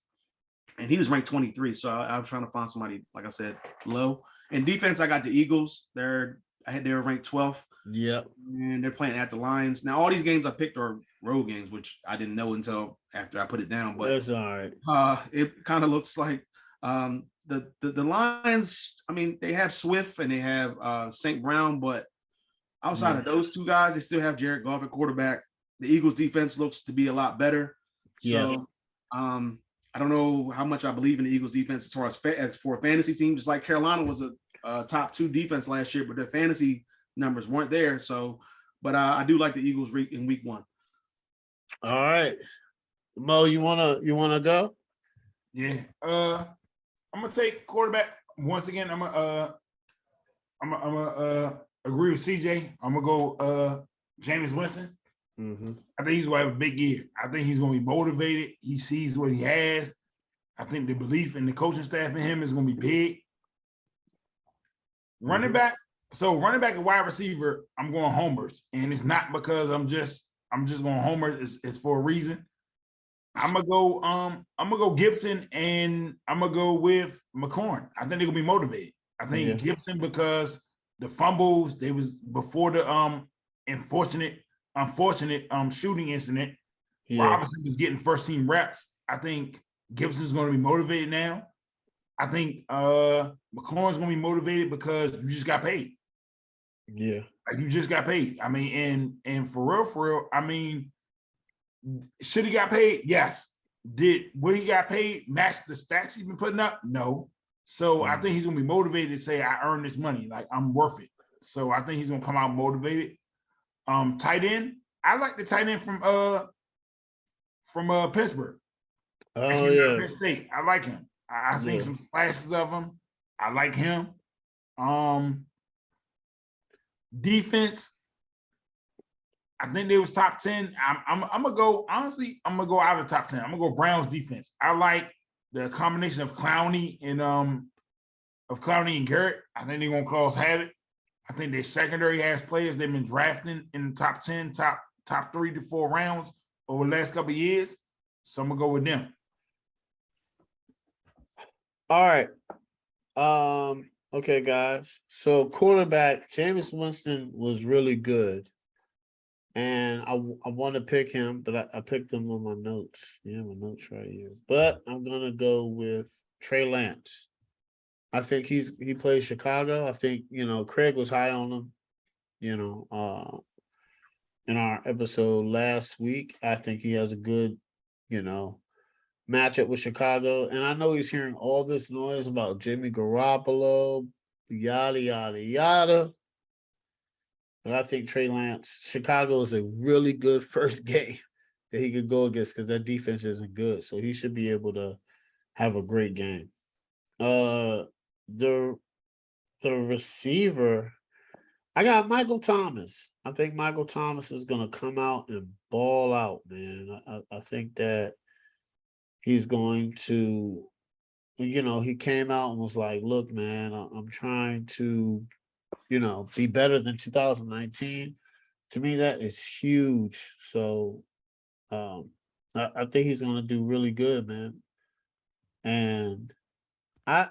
And he was ranked 23, so I was trying to find somebody, like I said, low. In defense, I got the Eagles. They were ranked 12th. Yep. And they're playing at the Lions. Now, all these games I picked are road games, which I didn't know until after I put it down. But that's all right. It kind of looks like the Lions. I mean, they have Swift and they have St. Brown, but outside of those two guys, they still have Jared Goff at quarterback. The Eagles defense looks to be a lot better. So I don't know how much I believe in the Eagles defense as far as for a fantasy team. Just like Carolina was a top 2 defense last year, but their fantasy numbers weren't there. So, but I do like the Eagles in week 1. All right, Mo, you wanna go? Yeah. I'm gonna take quarterback once again. I'm gonna agree with CJ. I'm gonna go Jameis Winston. I think he's going to have a big year. I think he's going to be motivated. He sees what he has. I think the belief in the coaching staff in him is going to be big. Running back. So running back and wide receiver, I'm going homers. And it's not because I'm just going homers. It's for a reason. I'm gonna go Gibson, and I'm gonna go with McCorn. I think they're gonna be motivated. I think Yeah. Gibson, because the fumbles, they was before the unfortunate shooting incident. Yeah. Robinson was getting first team reps. I think Gibson's going to be motivated now. I think McLaurin's going to be motivated because you just got paid. Yeah. Like you just got paid. I mean, and for real, I mean, should he got paid? Yes. Did what he got paid match the stats he's been putting up? No. So I think he's gonna be motivated to say, I earned this money, like I'm worth it. So I think he's gonna come out motivated. Tight end, I like the tight end from Pittsburgh. Oh yeah. Penn State. I like him. I seen some flashes of him. I like him. Defense, I think they was top 10. I'm gonna go, honestly, I'm gonna go out of the top 10. I'm gonna go Browns defense. I like the combination of Clowney and Garrett. I think they're gonna cause havoc. I think their secondary has players they've been drafting in the top 10, top 3 to 4 rounds over the last couple of years. So I'm gonna go with them. All right. Okay, guys. So quarterback, Jameis Winston was really good. And I want to pick him, but I picked him on my notes. Yeah, my notes right here. But I'm gonna go with Trey Lance. I think he plays Chicago. I think Craig was high on him. In our episode last week, I think he has a good, matchup with Chicago. And I know he's hearing all this noise about Jimmy Garoppolo, yada yada yada. But I think Trey Lance, Chicago is a really good first game that he could go against because that defense isn't good. So he should be able to have a great game. The receiver, I got Michael Thomas. I think Michael Thomas is going to come out and ball out, man. I think that he's going to, he came out and was like, look, man, I'm trying to be better than 2019. To me, that is huge. So I think he's going to do really good, man. And I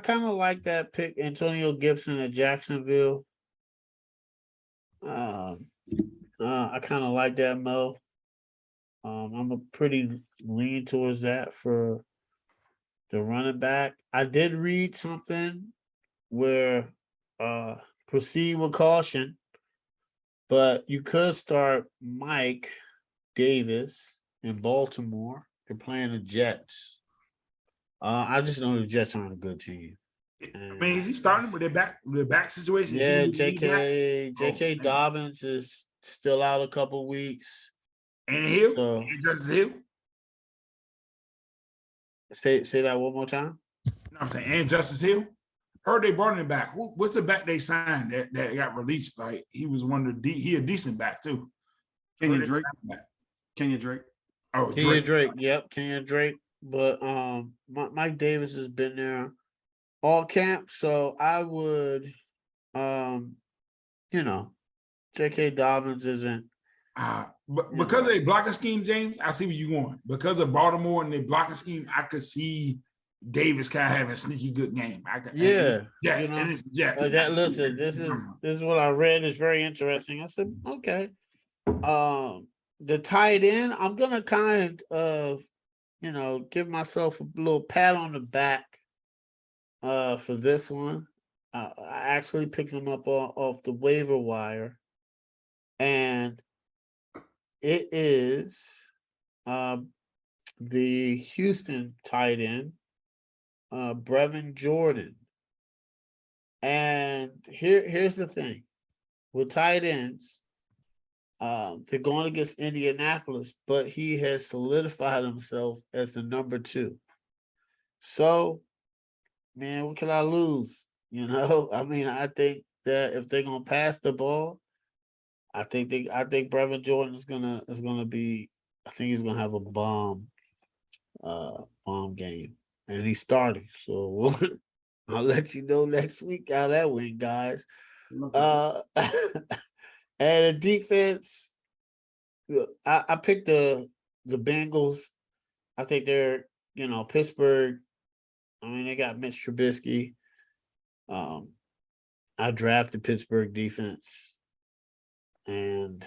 kind of like that pick, Antonio Gibson at Jacksonville. I kind of like that, Mo. I'm a pretty lean towards that for the running back. I did read something where proceed with caution, but you could start Mike Davis in Baltimore. They're playing the Jets. I just know the Jets aren't a good team. I mean, is he starting with their back situation? Yeah, J.K. Dobbins is still out a couple weeks. And Hill? So, And Justice Hill? say that one more time. You know what I'm saying? And Justice Hill? Heard they brought him back. What's the back they signed that got released? Like he was one of the he a decent back too. Kenyon Drake. Kenyon Drake. Oh, Kenyon Drake. Yep, Kenyon Drake. But Mike Davis has been there all camp, so I would, J.K. Dobbins isn't. But because of a blocking scheme, James, I see where you're going. Because of Baltimore and the blocking scheme, I could see Davis kind of having a sneaky good game. Yes. Listen, This is what I read. It's very interesting. I said, okay. The tight end, I'm gonna kind of, give myself a little pat on the back. For this one, I actually picked him up off the waiver wire, and it is the Houston tight end, Brevin Jordan. And here's the thing with tight ends, they're going against Indianapolis, but he has solidified himself as the number 2. So, man, what can I lose? I mean, I think that if they're gonna pass the ball, I think Brevin Jordan is gonna be. I think he's gonna have a bomb game, and he's starting. So I'll let you know next week how that went, guys. And the defense, I picked the Bengals. I think they're Pittsburgh. I mean, they got Mitch Trubisky. I drafted Pittsburgh defense, and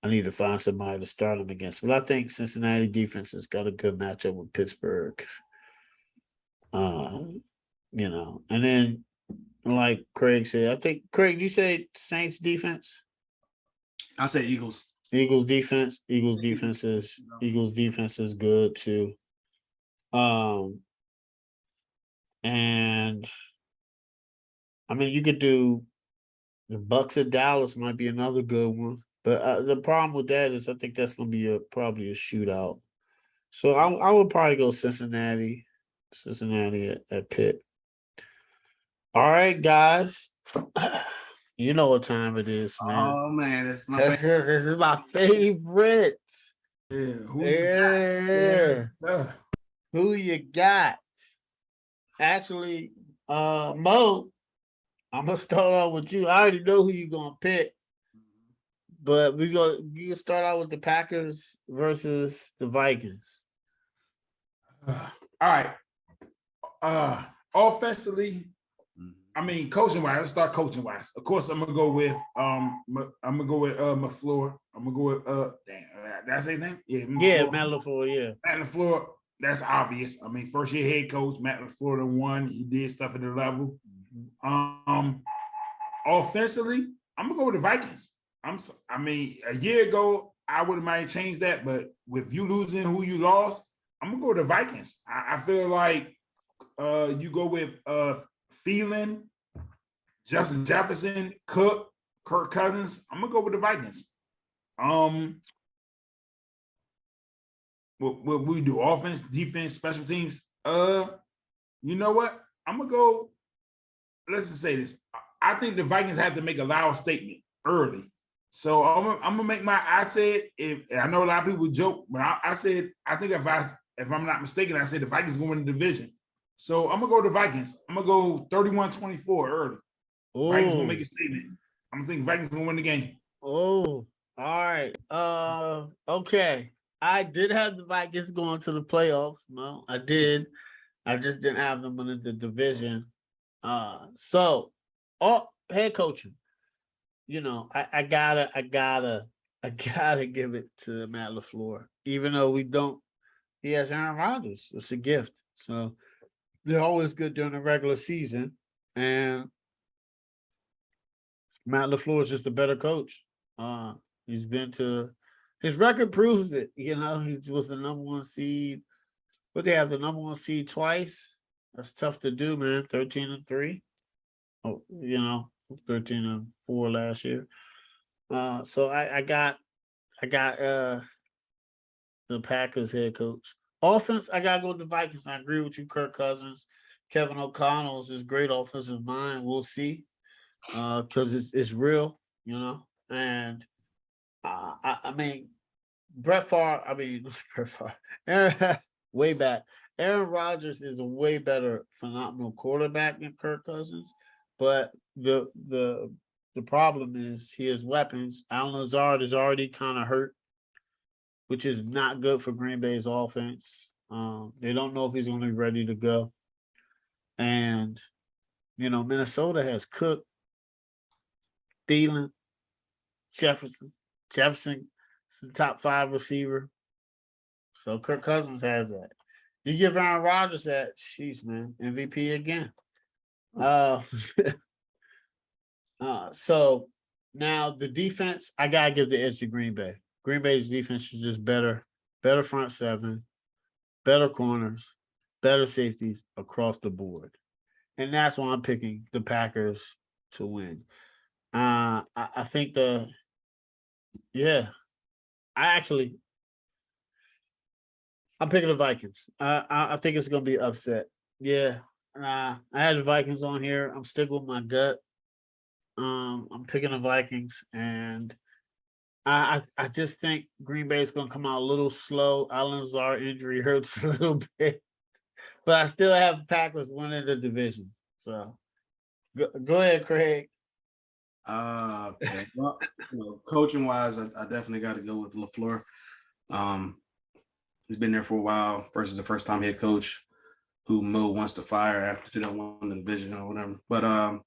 I need to find somebody to start them against. But I think Cincinnati defense has got a good matchup with Pittsburgh. And then like Craig said, I think Craig, you say Saints defense? I say Eagles. Eagles defense. Eagles defense is good too. And I mean, you could do the Bucks at Dallas might be another good one, but the problem with that is I think that's going to be probably a shootout. So I would probably go Cincinnati at Pitt. All right, guys. You know what time it is, man. Oh man, This is my favorite. Yeah. Who you got? Actually, Mo, I'm gonna start out with you. I already know who you're gonna pick, but you can start out with the Packers versus the Vikings. All right. Offensively, I mean, coaching wise, let's start coaching wise. Of course, I'm gonna go with McFleur. I'm gonna go with did I say that? Yeah, Matt LaFleur, yeah. Matt LaFleur, that's obvious. I mean, first year head coach, Matt LaFleur done won. He did stuff at the level. Offensively, I'm gonna go with the Vikings. I mean, a year ago, I wouldn't mind change that, but with you losing who you lost, I'm gonna go with the Vikings. I feel like you go with Thielen, Justin Jefferson, Cook, Kirk Cousins. I'm gonna go with the Vikings. What we do? Offense, defense, special teams. You know what? I'm gonna go. Let's just say this. I think the Vikings have to make a loud statement early. So I'm gonna make my. I said if I know a lot of people joke, but I said I think if I'm not mistaken, I said the Vikings gonna win the division. So I'm gonna go to the Vikings. I'm gonna go 31-24 early. Ooh. Vikings gonna make a statement. I'm gonna think Vikings gonna win the game. Oh, all right. Okay. I did have the Vikings going to the playoffs. No, I did. I just didn't have them in the division. So head coaching. You know, I gotta give it to Matt LaFleur. Even though he has Aaron Rodgers. It's a gift. So they're always good during the regular season. And Matt LaFleur is just a better coach. He's been to his record proves it. You know, he was the number one seed. But they have the number one seed twice. That's tough to do, man. 13-3. Oh, 13-4 last year. So I got the Packers head coach. Offense, I gotta go with the Vikings. I agree with you, Kirk Cousins. Kevin O'Connell's is great offensive mind. We'll see. Because it's real, and I mean Brett Favre, way back. Aaron Rodgers is a way better phenomenal quarterback than Kirk Cousins, but the problem is he has weapons. Allen Lazard is already kind of hurt, which is not good for Green Bay's offense. They don't know if he's going to be ready to go, and Minnesota has Cook, Thielen, Jefferson is the top 5 receiver. So Kirk Cousins has that. You give Aaron Rodgers that, jeez, man, MVP again. So now the defense, I gotta give the edge to Green Bay. Green Bay's defense is just better front seven, better corners, better safeties across the board. And that's why I'm picking the Packers to win. I think I'm picking the Vikings. I think it's going to be upset. Yeah. I had the Vikings on here. I'm sticking with my gut. I'm picking the Vikings, and I just think Green Bay is going to come out a little slow. Allen Lazard injury hurts a little bit, but I still have Packers winning the division. So go ahead, Craig. Okay. Well, coaching wise, I definitely got to go with LaFleur. He's been there for a while versus the first time head coach. who Mo wants to fire after they don't win the division or whatever. But I'm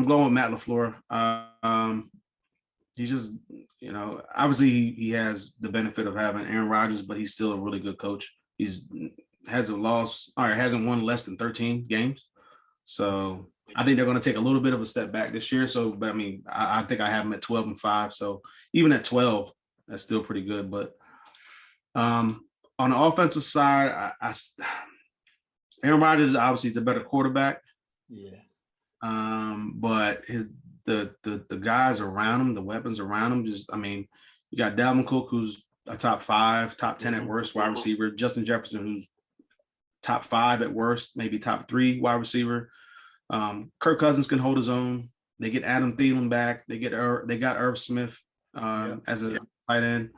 going with Matt LaFleur. He just, obviously he has the benefit of having Aaron Rodgers, but he's still a really good coach. Hasn't won less than 13 games. So I think they're going to take a little bit of a step back this year. So, but I mean, I think I have them at 12-5. So even at 12, that's still pretty good. But on the offensive side, Aaron Rodgers is obviously the better quarterback. Yeah. But the guys around him, the weapons around him, you got Dalvin Cook, who's a top 5, top 10 at worst wide receiver. Justin Jefferson, who's top 5 at worst, maybe top 3 wide receiver. Kirk Cousins can hold his own. They get Adam Thielen back. They got Irv Smith as a tight end.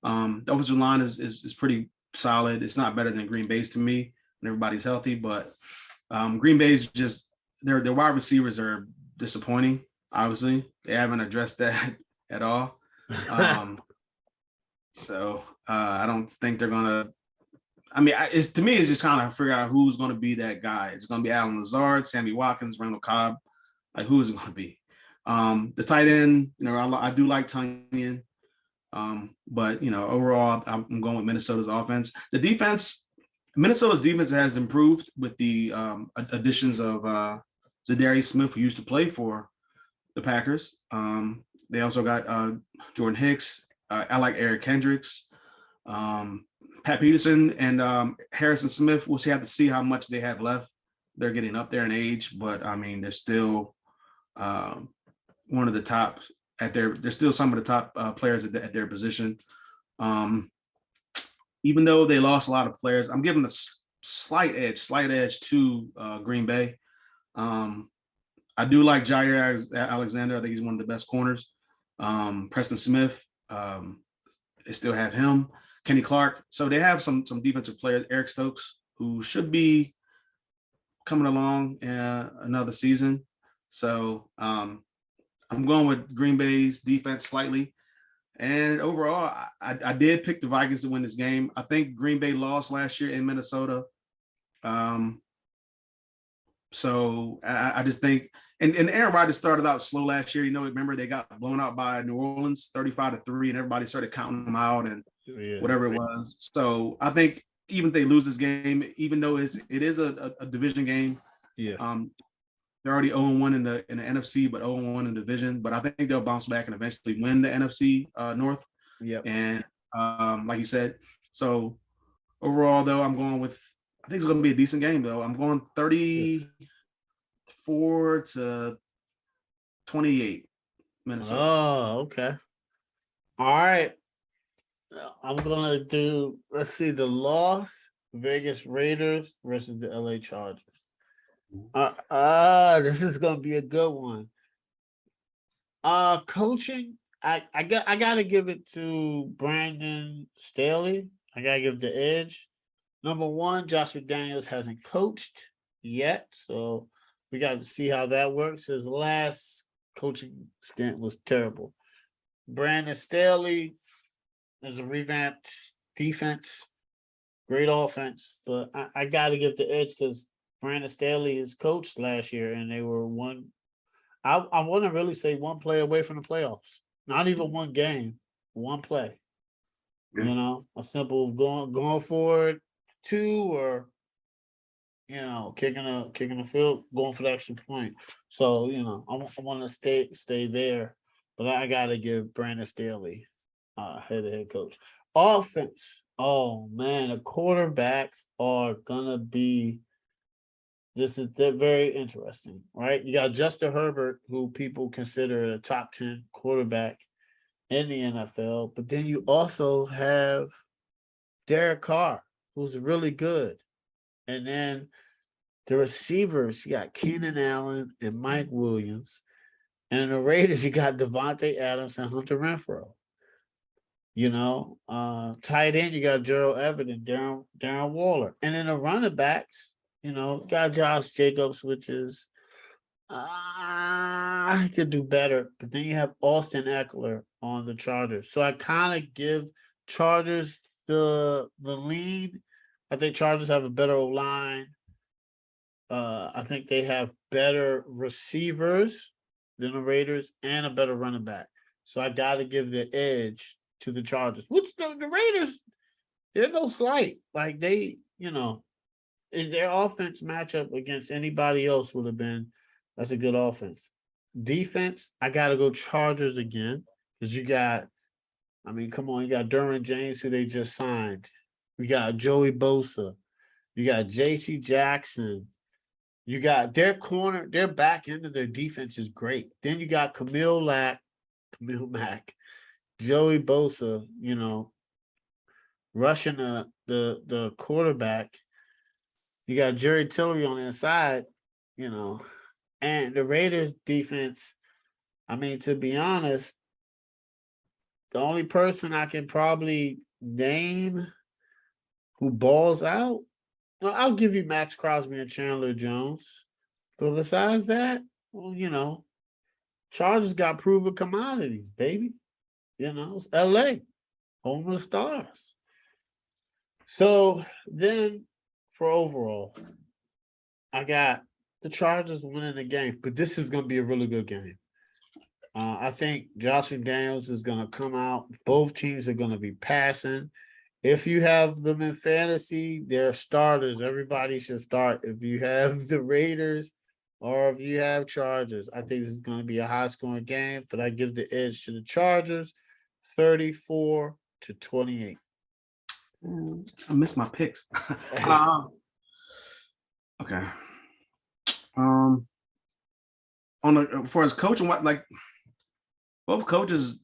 The offensive line is pretty solid. It's not better than Green Bay's to me when everybody's healthy, but Green Bay's just their wide receivers are disappointing. Obviously, they haven't addressed that at all. So I don't think they're gonna. I mean, to me, it's just trying to figure out who's going to be that guy. It's going to be Alan Lazard, Sammy Watkins, Randall Cobb. Like, who is it going to be? The tight end, I do like Tunyon. But, overall, I'm going with Minnesota's offense. The defense, Minnesota's defense has improved with the additions of Zadarius Smith, who used to play for the Packers. They also got Jordan Hicks. I like Eric Kendricks. Pat Peterson and Harrison Smith, we'll have to see how much they have left. They're getting up there in age, but I mean, they're still one of the top they're still some of the top players at their position. Even though they lost a lot of players, I'm giving a slight edge to Green Bay. I do like Jair Alexander. I think he's one of the best corners. Preston Smith, they still have him. Kenny Clark. So they have some defensive players. Eric Stokes, who should be coming along another season. So I'm going with Green Bay's defense slightly. And overall, I did pick the Vikings to win this game. I think Green Bay lost last year in Minnesota. So I just think, and Aaron Rodgers started out slow last year. Remember they got blown out by New Orleans 35-3, and everybody started counting them out and whatever it was. So I think even if they lose this game, even though it is a division game, they're already 0-1 in the NFC, but 0-1 in the division. But I think they'll bounce back and eventually win the NFC North. Yeah. And like you said, so overall though, I think it's going to be a decent game though. I'm going 34-28 Minnesota. Oh, okay. All right. I'm gonna do. Let's see the loss: Vegas Raiders versus the LA Chargers. This is gonna be a good one. Coaching. I gotta give it to Brandon Staley. I gotta give the edge. Number one, Josh McDaniels hasn't coached yet, so we got to see how that works. His last coaching stint was terrible. Brandon Staley is a revamped defense, great offense, but I got to give the edge because Brandon Staley is coached last year, and they were one. I want to really say one play away from the playoffs. Not even one game, one play. Yeah. A simple going forward 2 or kicking a field, going for the extra point. So I want to stay there, but I got to give Brandon Staley head coach. Offense. Oh man, the quarterbacks are gonna be. They're very interesting, right? You got Justin Herbert, who people consider a top 10 quarterback in the NFL, but then you also have Derek Carr, who's really good. And then the receivers, you got Keenan Allen and Mike Williams. And the Raiders, you got Devontae Adams and Hunter Renfrow. Tight end, you got Gerald Everett and Darren Waller. And then the running backs, got Josh Jacobs, which is he could do better. But then you have Austin Eckler on the Chargers. So I kind of give Chargers the lead. I think Chargers have a better line. I think they have better receivers than the Raiders and a better running back. So I got to give the edge to the Chargers, which the Raiders, they're no slight. Like they, their offense matchup against anybody else would have been, that's a good offense. Defense, I got to go Chargers again because come on, you got Derwin James, who they just signed. We got Joey Bosa. You got J.C. Jackson. You got their corner, their back end of their defense is great. Then you got Camille Mack, Joey Bosa, rushing the quarterback. You got Jerry Tillery on the inside, and the Raiders defense. To be honest, the only person I can probably name who balls out, well, I'll give you Max Crosby and Chandler Jones. But besides that, well, Chargers got proven commodities, baby. It's LA, home of the stars. So then for overall, I got the Chargers winning the game, but this is going to be a really good game. I think Josh McDaniels is going to come out. Both teams are going to be passing. If you have them in fantasy, they're starters. Everybody should start. If you have the Raiders or if you have Chargers, I think this is going to be a high-scoring game, but I give the edge to the Chargers, 34-28. I missed my picks. Okay. For his coaching, both coaches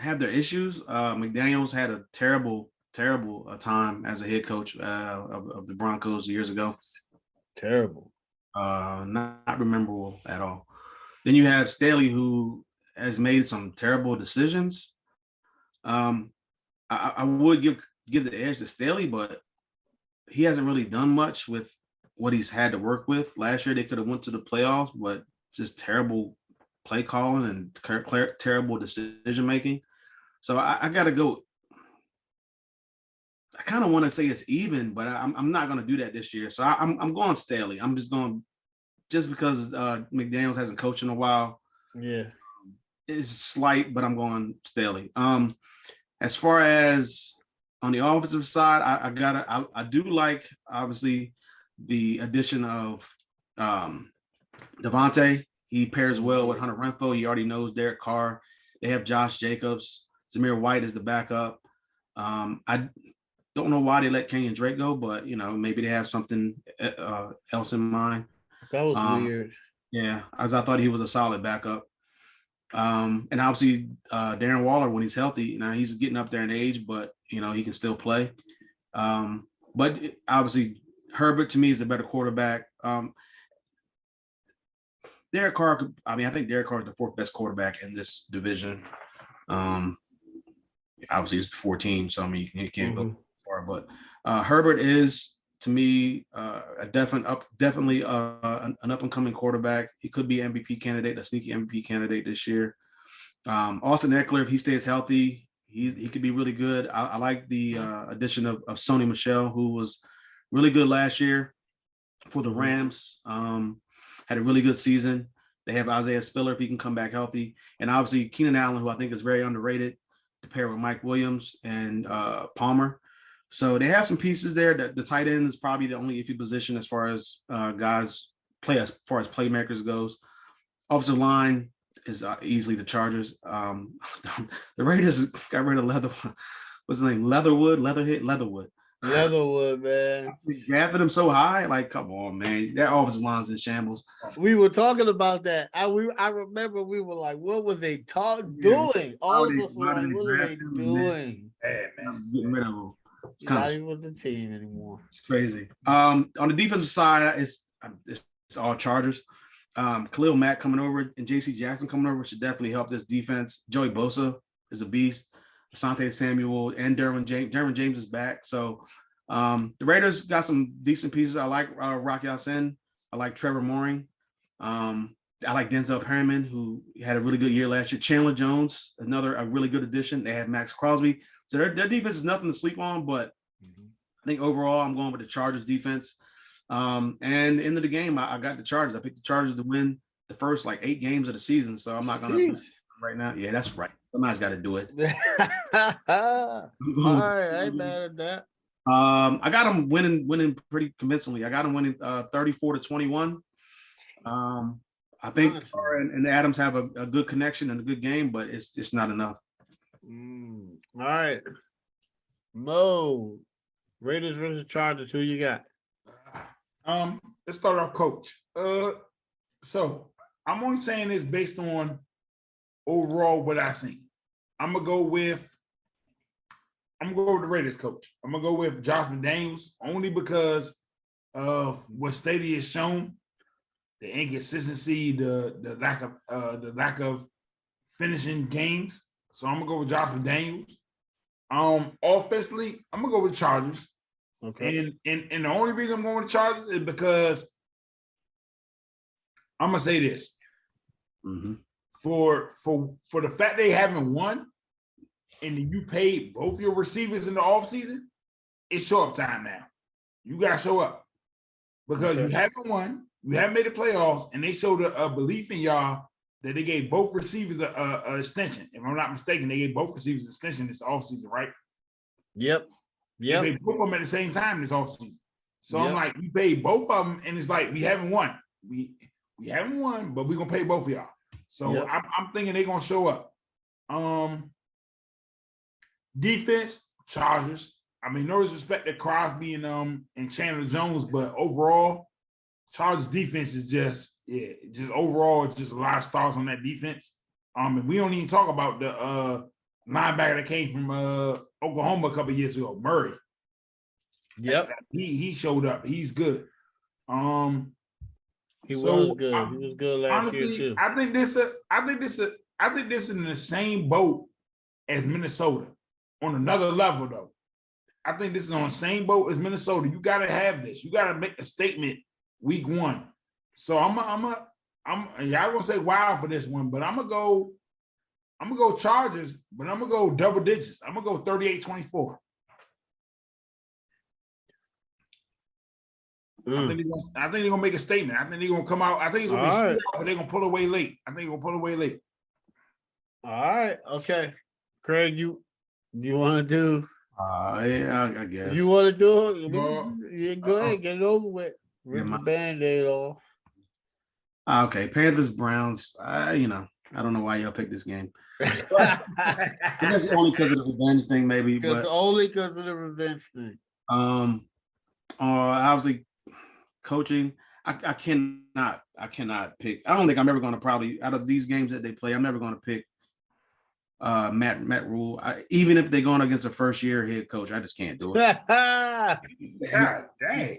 have their issues. McDaniels had a terrible time as a head coach of the Broncos years ago. Terrible. Not memorable at all. Then you have Staley, who has made some terrible decisions. I would give the edge to Staley, but he hasn't really done much with what he's had to work with. Last year they could have went to the playoffs, but just terrible play calling and terrible decision making. So I got to go. I kind of want to say it's even, but I'm not going to do that this year. So I'm going Staley. I'm just going just because McDaniels hasn't coached in a while. Yeah, it's slight, but I'm going Staley. As far as on the offensive side, I do like obviously the addition of Devontae. He pairs well with Hunter Renfrow. He already knows Derek Carr. They have Josh Jacobs. Zamir White is the backup. I don't know why they let Kenyon Drake go, but maybe they have something else in mind. That was weird. Yeah, as I thought he was a solid backup. And obviously Darren Waller, when he's healthy, now he's getting up there in age, but he can still play. But obviously Herbert to me is a better quarterback. Derek Carr, I think Derek Carr is the fourth best quarterback in this division. Obviously he's 14, so you can't go far. But Herbert is, to me, definitely an up and coming quarterback. He could be MVP candidate, a sneaky MVP candidate this year. Austin Eckler, if he stays healthy, he could be really good. I like the addition of Sony Michel, who was really good last year for the Rams. Had a really good season. They have Isaiah Spiller if he can come back healthy, and obviously Keenan Allen, who I think is very underrated, to pair with Mike Williams and Palmer. So they have some pieces there. The tight end is probably the only iffy position as far as guys play, as far as playmakers goes. Offensive line is easily the Chargers. The Raiders got rid of what's his name? Leatherwood, man. We drafted him so high. Like, come on, man. That offensive line's in shambles. We were talking about that. I remember we were like, what were they doing? All of us were like, what are they doing? Man. Getting rid of him. He's not even with the team anymore. It's crazy. On the defensive side, it's all Chargers. Khalil Mack coming over and J.C. Jackson coming over should definitely help this defense. Joey Bosa is a beast. Asante Samuel and Derwin James. Derwin James is back. So the Raiders got some decent pieces. I like Rocky Ya-Sin. I like Trevor Mooring. I like Denzel Perryman, who had a really good year last year. Chandler Jones, a really good addition. They have Max Crosby. So their defense is nothing to sleep on, but I think overall I'm going with the Chargers defense. And end of the game, I got the Chargers. I picked the Chargers to win the first 8 games of the season. So I'm not gonna right now. Yeah, that's right. Somebody's got to do it. All right, I ain't mad at that. I got them winning pretty convincingly. I got them winning 34-21. I think Carr and Adams have a good connection and a good game, but it's not enough. All right, Mo, Raiders versus Chargers. Who you got? Let's start off, Coach. So I'm only saying this based on overall what I seen. I'm gonna go with the Raiders, Coach. I'm gonna go with Josh McDaniels only because of what Stady has shown, the inconsistency, the lack of finishing games. So I'm gonna go with Josh McDaniels. Offensively, I'm gonna go with Chargers. Okay. And the only reason I'm going with Chargers is because I'm gonna say this. Mm-hmm. For the fact they haven't won, and you paid both your receivers in the offseason, it's show up time now. You gotta show up because you haven't won, you haven't made the playoffs, and they showed a belief in y'all that they gave both receivers a extension. If I'm not mistaken, they gave both receivers an extension this offseason, right? Yep. They paid both of them at the same time this offseason. So I'm like, we paid both of them, and it's like we haven't won. We haven't won, but we're gonna pay both of y'all. So I'm thinking they're gonna show up. Defense, Chargers. I mean, no disrespect to Crosby and Chandler Jones, but overall, Chargers defense is just overall just a lot of stars on that defense. And we don't even talk about the linebacker that came from Oklahoma a couple of years ago, Murray. Yep. He showed up. He's good. He was good. He was good last year too. I think this is in the same boat as Minnesota on another level though. I think this is on the same boat as Minnesota. You got to have this. You got to make a statement week one. So I'm y'all gonna say wow for this one, but I'm gonna go Chargers, but I'm gonna go double digits. I'm gonna go 38-24. I think they're gonna make a statement. I think they're gonna come out. I think it's gonna be straight out, but they're gonna pull away late. All right. Okay. Craig, you want to do? Yeah, I guess. You want to do it? Yeah, go ahead, get it over with. Rip the Band-Aid off. Okay, Panthers, Browns. I don't know why y'all picked this game. That's only because of the revenge thing, maybe. Only because of the revenge thing. Obviously, coaching. I cannot pick. I don't think I'm ever going to probably out of these games that they play. I'm never going to pick Matt Rule. Even if they're going against a first year head coach, I just can't do it. God dang.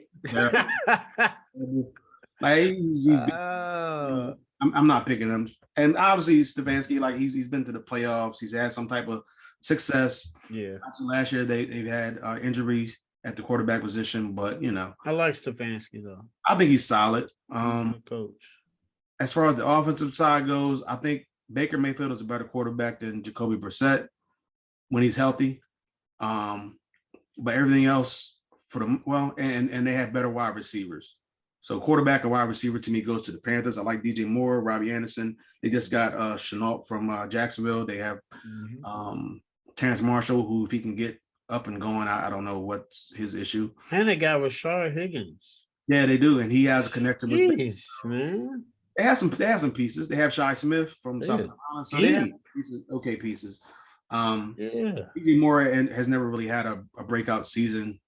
I'm not picking him. And obviously Stefanski, he's been to the playoffs. He's had some type of success. Yeah. Last year they've had injuries at the quarterback position, but I like Stefanski though. I think he's solid. Coach. As far as the offensive side goes, I think Baker Mayfield is a better quarterback than Jacoby Brissett when he's healthy. But everything else and they have better wide receivers. So quarterback and wide receiver to me goes to the Panthers. I like DJ Moore, Robbie Anderson. They just got Chenault from Jacksonville. They have Terrence Marshall, who if he can get up and going, I don't know what's his issue. And they got Rashard Higgins. Yeah, they do, and he has a connection with man. They have some pieces. They have Shai Smith from South Carolina, so they have pieces. DJ Moore has never really had a breakout season,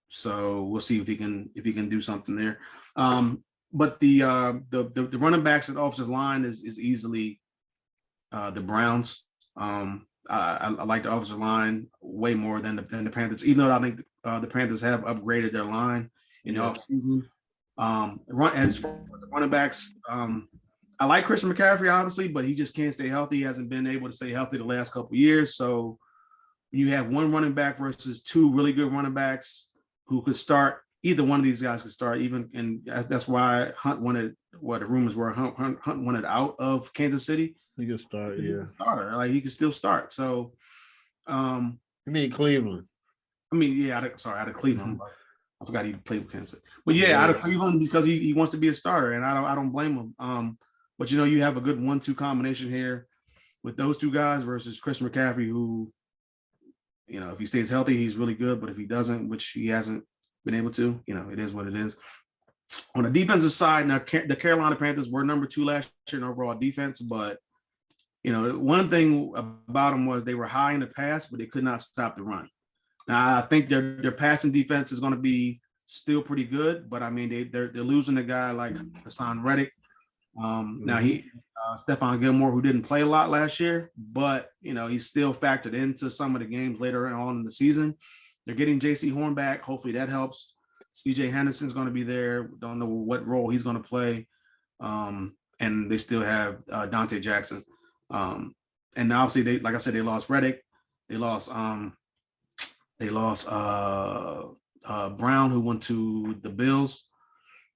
so we'll see if he can do something there. But the running backs and offensive line is easily the Browns. I like the offensive line way more than the Panthers, even though I think the Panthers have upgraded their line in the offseason. As far as the running backs, I like Christian McCaffrey, obviously, but he just can't stay healthy. He hasn't been able to stay healthy the last couple of years. So you have one running back versus two really good running backs who could start. Either one of these guys could start, and that's why Hunt wanted what the rumors were. Hunt wanted out of Kansas City. He could start, he could still start. So, I mean Cleveland. out of Cleveland. I forgot he played with Kansas City. But yeah, out of Cleveland because he wants to be a starter, and I don't blame him. But you have a good 1-2 combination here with those two guys versus Chris McCaffrey, who, if he stays healthy, he's really good. But if he doesn't, which he hasn't been able to, it is what it is. On the defensive side, now the Carolina Panthers were number 2 last year in overall defense, but one thing about them was they were high in the pass, but they could not stop the run. Now I think their passing defense is going to be still pretty good, but I mean they're losing a guy like Hassan Reddick. Now Stephon Gilmore, who didn't play a lot last year, but he's still factored into some of the games later on in the season. They're getting J.C. Horn back. Hopefully that helps. C.J. Henderson's going to be there. Don't know what role he's going to play. And they still have Dante Jackson. And obviously like I said, they lost Reddick. They lost Brown, who went to the Bills.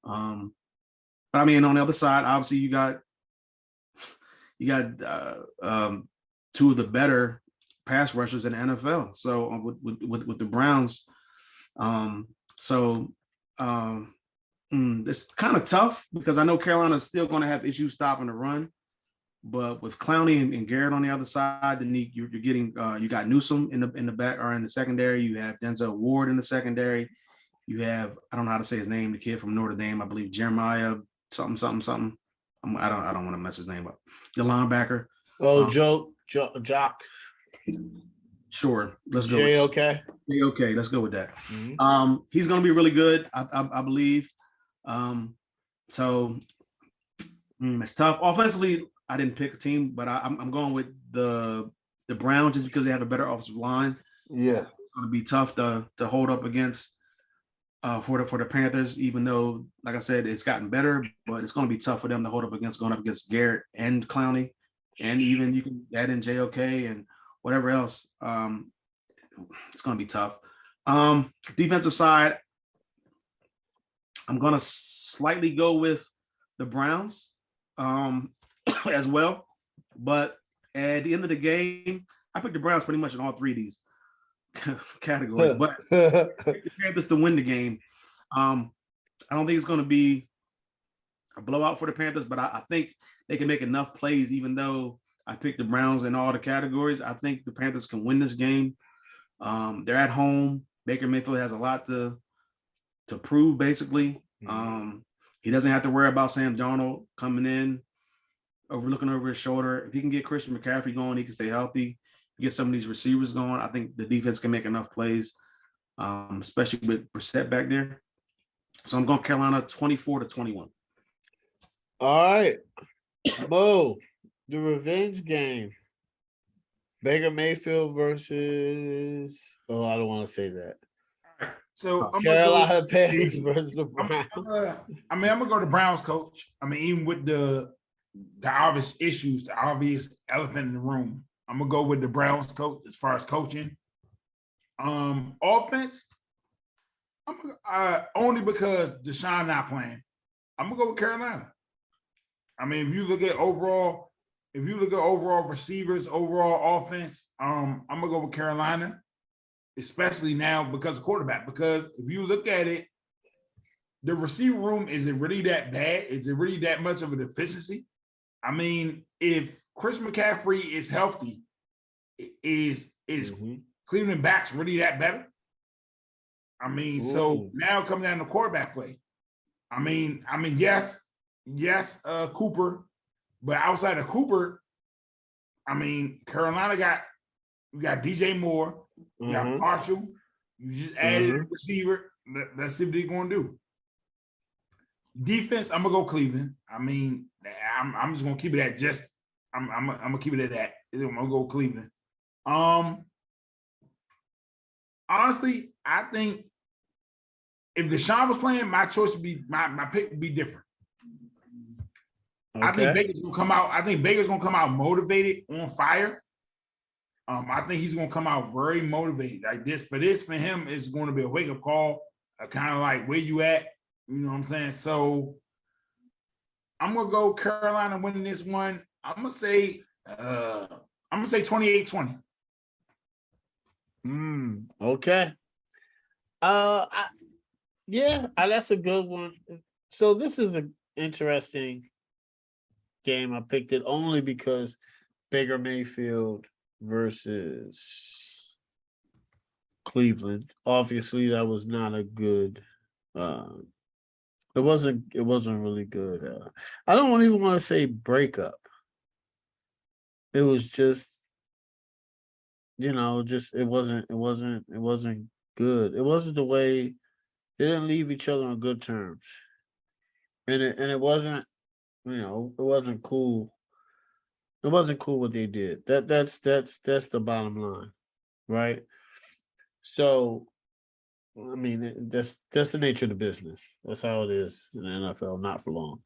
But I mean, on the other side, obviously you got 2 of the better pass rushers in the NFL. So with the Browns, it's kind of tough because I know Carolina's still going to have issues stopping the run, but with Clowney and Garrett on the other side, then you're getting you got Newsome in the back or in the secondary. You have Denzel Ward in the secondary. You have, I don't know how to say his name, the kid from Notre Dame, I believe Jeremiah something. I don't want to mess his name up. The linebacker. Jock. Sure, let's go. Okay. Okay, let's go with that. Mm-hmm. He's going to be really good, I believe. So it's tough. Offensively, I didn't pick a team, but I'm going with the Browns just because they have a better offensive line. Yeah, it's going to be tough to hold up against for the Panthers. Even though, like I said, it's gotten better, but it's going to be tough for them to hold up against going up against Garrett and Clowney, and even you can add in JOK and whatever else. It's going to be tough. Defensive side, I'm going to slightly go with the Browns as well. But at the end of the game, I picked the Browns pretty much in all 3 of these categories. But I picked the Panthers to win the game. I don't think it's going to be a blowout for the Panthers, but I think they can make enough plays, even though I picked the Browns in all the categories. I think the Panthers can win this game. They're at home. Baker Mayfield has a lot to prove, basically. He doesn't have to worry about Sam Darnold coming in, looking over his shoulder. If he can get Christian McCaffrey going, he can stay healthy, get some of these receivers going. I think the defense can make enough plays, especially with Brissett back there. So I'm going Carolina 24-21. All right. Bo, the revenge game. Baker Mayfield versus I don't want to say that. So Carolina Panthers versus the Browns. I'm gonna go to Browns coach. I mean, even with the obvious issues, the obvious elephant in the room, I'm gonna go with the Browns coach as far as coaching. Offense, only because Deshaun not playing. I'm gonna go with Carolina. I mean, if you look at overall receivers, overall offense, I'm gonna go with Carolina, especially now because of quarterback. Because if you look at it, the receiver room, is it really that bad? Is it really that much of a deficiency? I mean, if Chris McCaffrey is healthy, is Cleveland backs really that better? I mean, so now coming down to quarterback play. I mean, yes, Cooper, but outside of Cooper, I mean, Carolina you got DJ Moore, you got Marshall, you just added a receiver. Let's see what they're gonna do. Defense, I'm gonna go Cleveland. I mean, I'm just gonna keep it at just. I'm gonna keep it at that. I'm gonna go Cleveland. Honestly, I think if Deshaun was playing, my choice would be my pick would be different. Okay. I think Baker's gonna come out motivated, on fire. I think he's gonna come out very motivated. Like this for him, it's going to be a wake-up call, kind of like where you at. You know what I'm saying? So I'm gonna go Carolina winning this one. I'm gonna say 28-20. Okay. Yeah, that's a good one. So this is an interesting game. I picked it only because Baker Mayfield versus Cleveland. Obviously, that was not a good. Uh, it wasn't. It wasn't really good. I don't even want to say breakup. It was just, just it wasn't. It wasn't. It wasn't good. It wasn't the way they didn't leave each other on good terms, and it wasn't. It wasn't cool. It wasn't cool what they did. That's the bottom line, right? So I mean, that's the nature of the business. That's how it is in the NFL. Not for long.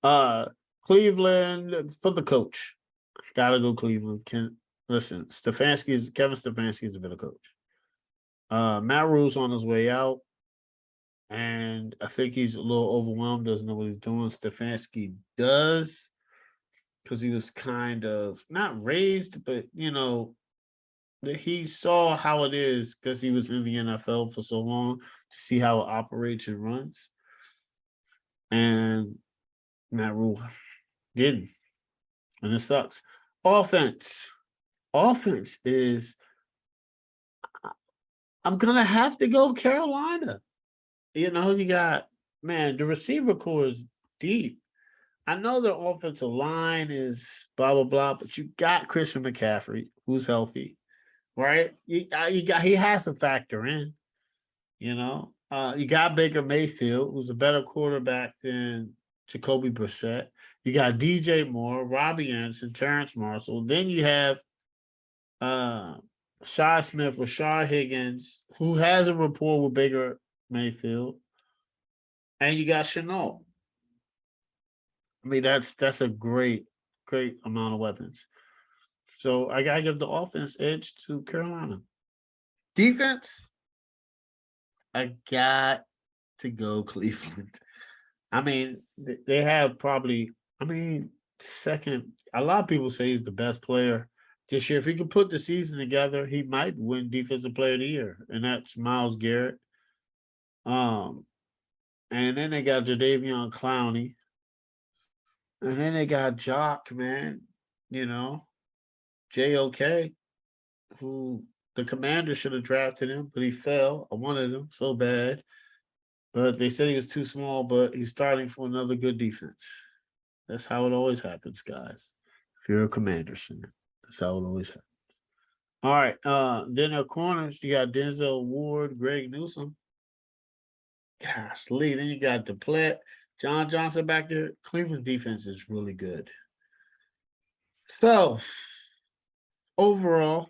Uh, Cleveland for the coach. Gotta go Cleveland. Listen. Kevin Stefanski is a better coach. Matt Rule's on his way out, and I think he's a little overwhelmed. Doesn't know what he's doing. Stefanski does, because he was kind of not raised, but he saw how it is because he was in the NFL for so long to see how it operates and runs. And Matt Rule didn't. And it sucks. Offense. Offense is, I'm going to have to go Carolina. You got, man, the receiver core is deep. I know their offensive line is blah, blah, blah, but you got Christian McCaffrey, who's healthy. Right? He has to factor in, you got Baker Mayfield, who's a better quarterback than Jacoby Brissett. You got DJ Moore, Robbie Anderson, Terrence Marshall. Then you have Shi Smith, Rashard Higgins, who has a rapport with Baker Mayfield. And you got Chenault. I mean, that's a great amount of weapons. So I gotta give the offense edge to Carolina. Defense, I got to go Cleveland. I mean, they have probably, second. A lot of people say he's the best player this year. If he could put the season together, he might win Defensive Player of the Year, and that's Myles Garrett. And then they got Jadeveon Clowney, and then they got Jock, man. JOK, who the Commander should have drafted him, but he fell. I wanted him so bad. But they said he was too small, but he's starting for another good defense. That's how it always happens, guys. If you're a Commanders fan, that's how it always happens. All right. Then our corners, you got Denzel Ward, Greg Newsome. Gosh, Lee. Then you got Duplett, John Johnson back there. Cleveland defense is really good. So, overall,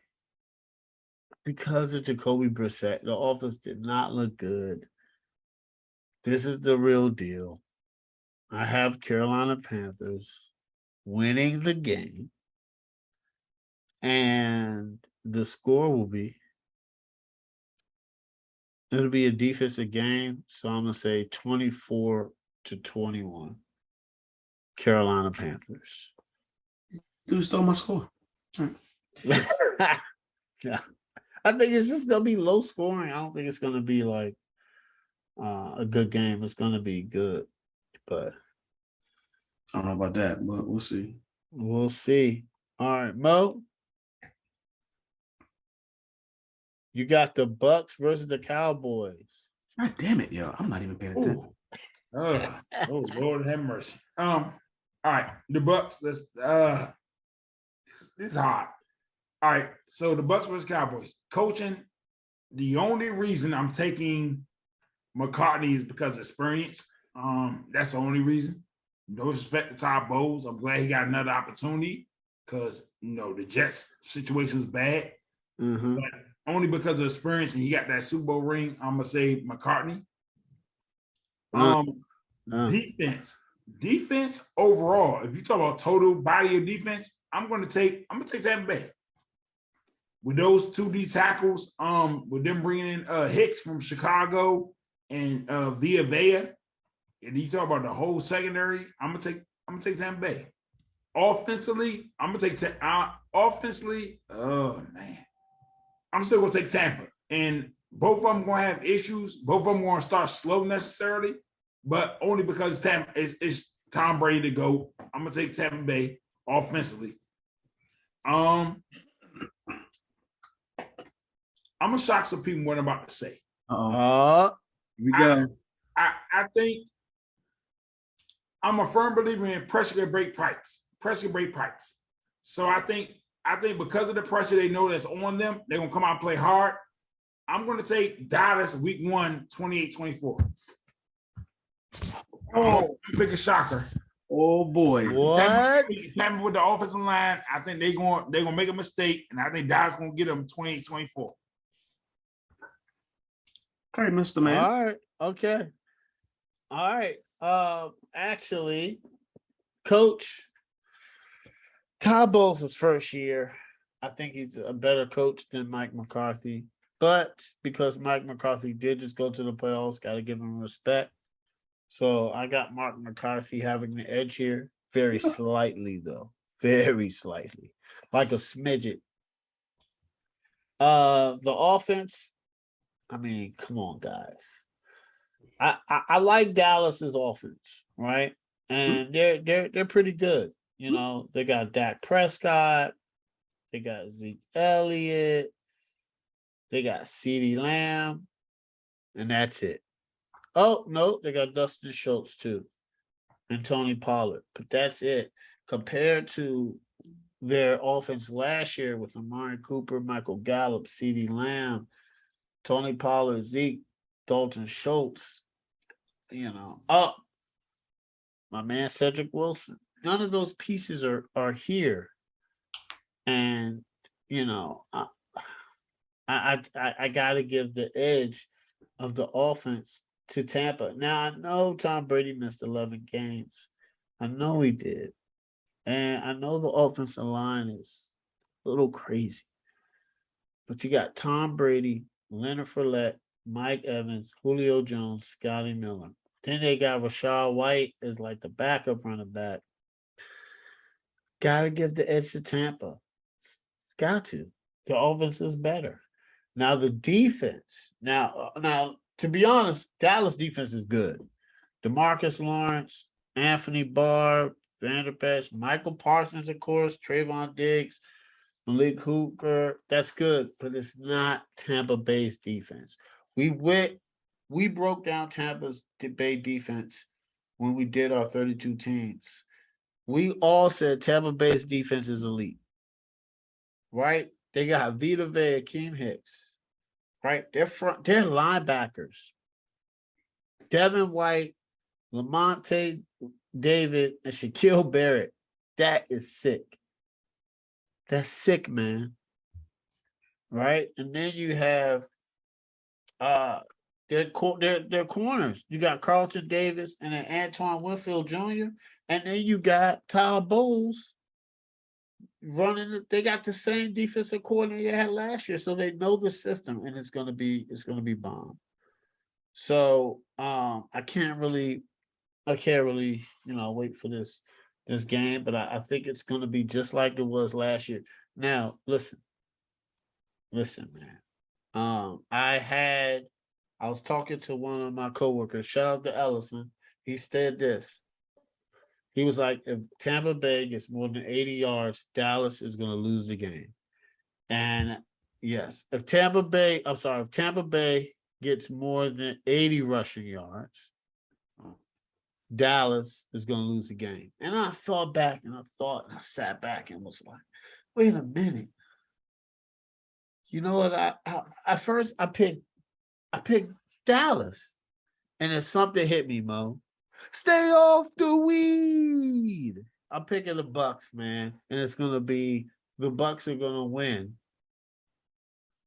because of Jacoby Brissett, the offense did not look good. This is the real deal. I have Carolina Panthers winning the game. And the score will be, it'll be a defensive game. So I'm going to say 24-21. Carolina Panthers. Dude stole my score. All right. Yeah. I think it's just going to be low scoring. I don't think it's going to be like a good game. It's going to be good, but I don't know about that, but we'll see. We'll see. All right, Mo. You got the Bucks versus the Cowboys. God damn it, yo! I'm not even paying attention. Oh, Lord have mercy. All right, the Bucks. It's hard. All right, so the Bucks versus Cowboys. Coaching, the only reason I'm taking McCartney is because of experience. That's the only reason. No respect to Todd Bowles. I'm glad he got another opportunity because the Jets situation is bad. Mm-hmm. But only because of experience and he got that Super Bowl ring, I'm gonna say McCartney. Defense overall. If you talk about total body of defense, I'm gonna take Tampa Bay. With those two D tackles, with them bringing in Hicks from Chicago and Villa Vea, and you talk about the whole secondary, I'm gonna take Tampa Bay. Offensively, I'm gonna take offensively. Oh man, I'm still gonna take Tampa. And both of them going to have issues. Both of them going to start slow necessarily, but only because it's Tom Brady to go. I'm going to take Tampa Bay offensively. I'm going to shock some people what I'm about to say. Here we go. I think I'm a firm believer in pressure can break pipes. Pressure can break pipes. So I think because of the pressure they know that's on them, they're going to come out and play hard. I'm going to take Dallas week 1, 28-24. Oh, pick a shocker. Oh boy. What? Tampa with the offensive line, I think they're going to make a mistake, and I think Dallas going to get them 28-24. Okay, Mr. Man. All right. Okay. All right. Actually, Coach Todd Bowles' first year, I think he's a better coach than Mike McCarthy. But because Mike McCarthy did just go to the playoffs, got to give him respect. So I got Mark McCarthy having the edge here, very slightly though, very slightly, like a smidget. The offense, I mean, come on, guys. I like Dallas's offense, right? And they're pretty good. You know, they got Dak Prescott, they got Zeke Elliott, they got CeeDee Lamb, and that's it. Oh, no, they got Dustin Schultz too, and Tony Pollard, but that's it. Compared to their offense last year with Amari Cooper, Michael Gallup, CeeDee Lamb, Tony Pollard, Zeke, Dalton Schultz, you know, my man Cedric Wilson. None of those pieces are here, and you know, I got to give the edge of the offense to Tampa. Now I know Tom Brady missed 11 games. I know he did, and I know the offensive line is a little crazy, but you got Tom Brady, Leonard Fournette, Mike Evans, Julio Jones, Scotty Miller. Then they got Rachaad White as like the backup running back. Got to give the edge to Tampa. It's got to. The offense is better. Now the defense. Now, to be honest, Dallas defense is good. DeMarcus Lawrence, Anthony Barr, Vander Esch, Michael Parsons, of course, Trayvon Diggs, Malik Hooker. That's good, but it's not Tampa Bay's defense. We broke down Tampa's Bay defense when we did our 32 teams. We all said Tampa Bay's defense is elite, right? They got Vita Vea, Akeem Hicks, right? They're linebackers. Devin White, Lamonte David, and Shaquille Barrett. That is sick. That's sick, man. Right? And then you have their corners. You got Carlton Davis and then Antoine Winfield Jr. And then you got Todd Bowles running. They got the same defensive coordinator they had last year, so they know the system, and it's gonna be bomb. So I can't really, wait for this game, but I think it's gonna be just like it was last year. Now, listen, man. I was talking to one of my coworkers. Shout out to Ellison. He said this. He was like, if Tampa Bay gets more than 80 yards, Dallas is going to lose the game. And yes, if Tampa Bay gets more than 80 rushing yards, Dallas is going to lose the game. And I thought back and I sat back and was like, wait a minute. You know what? At first I picked Dallas, and then something hit me, Mo. Stay off the weed. I'm picking the Bucs, man, and it's gonna be the Bucs are gonna win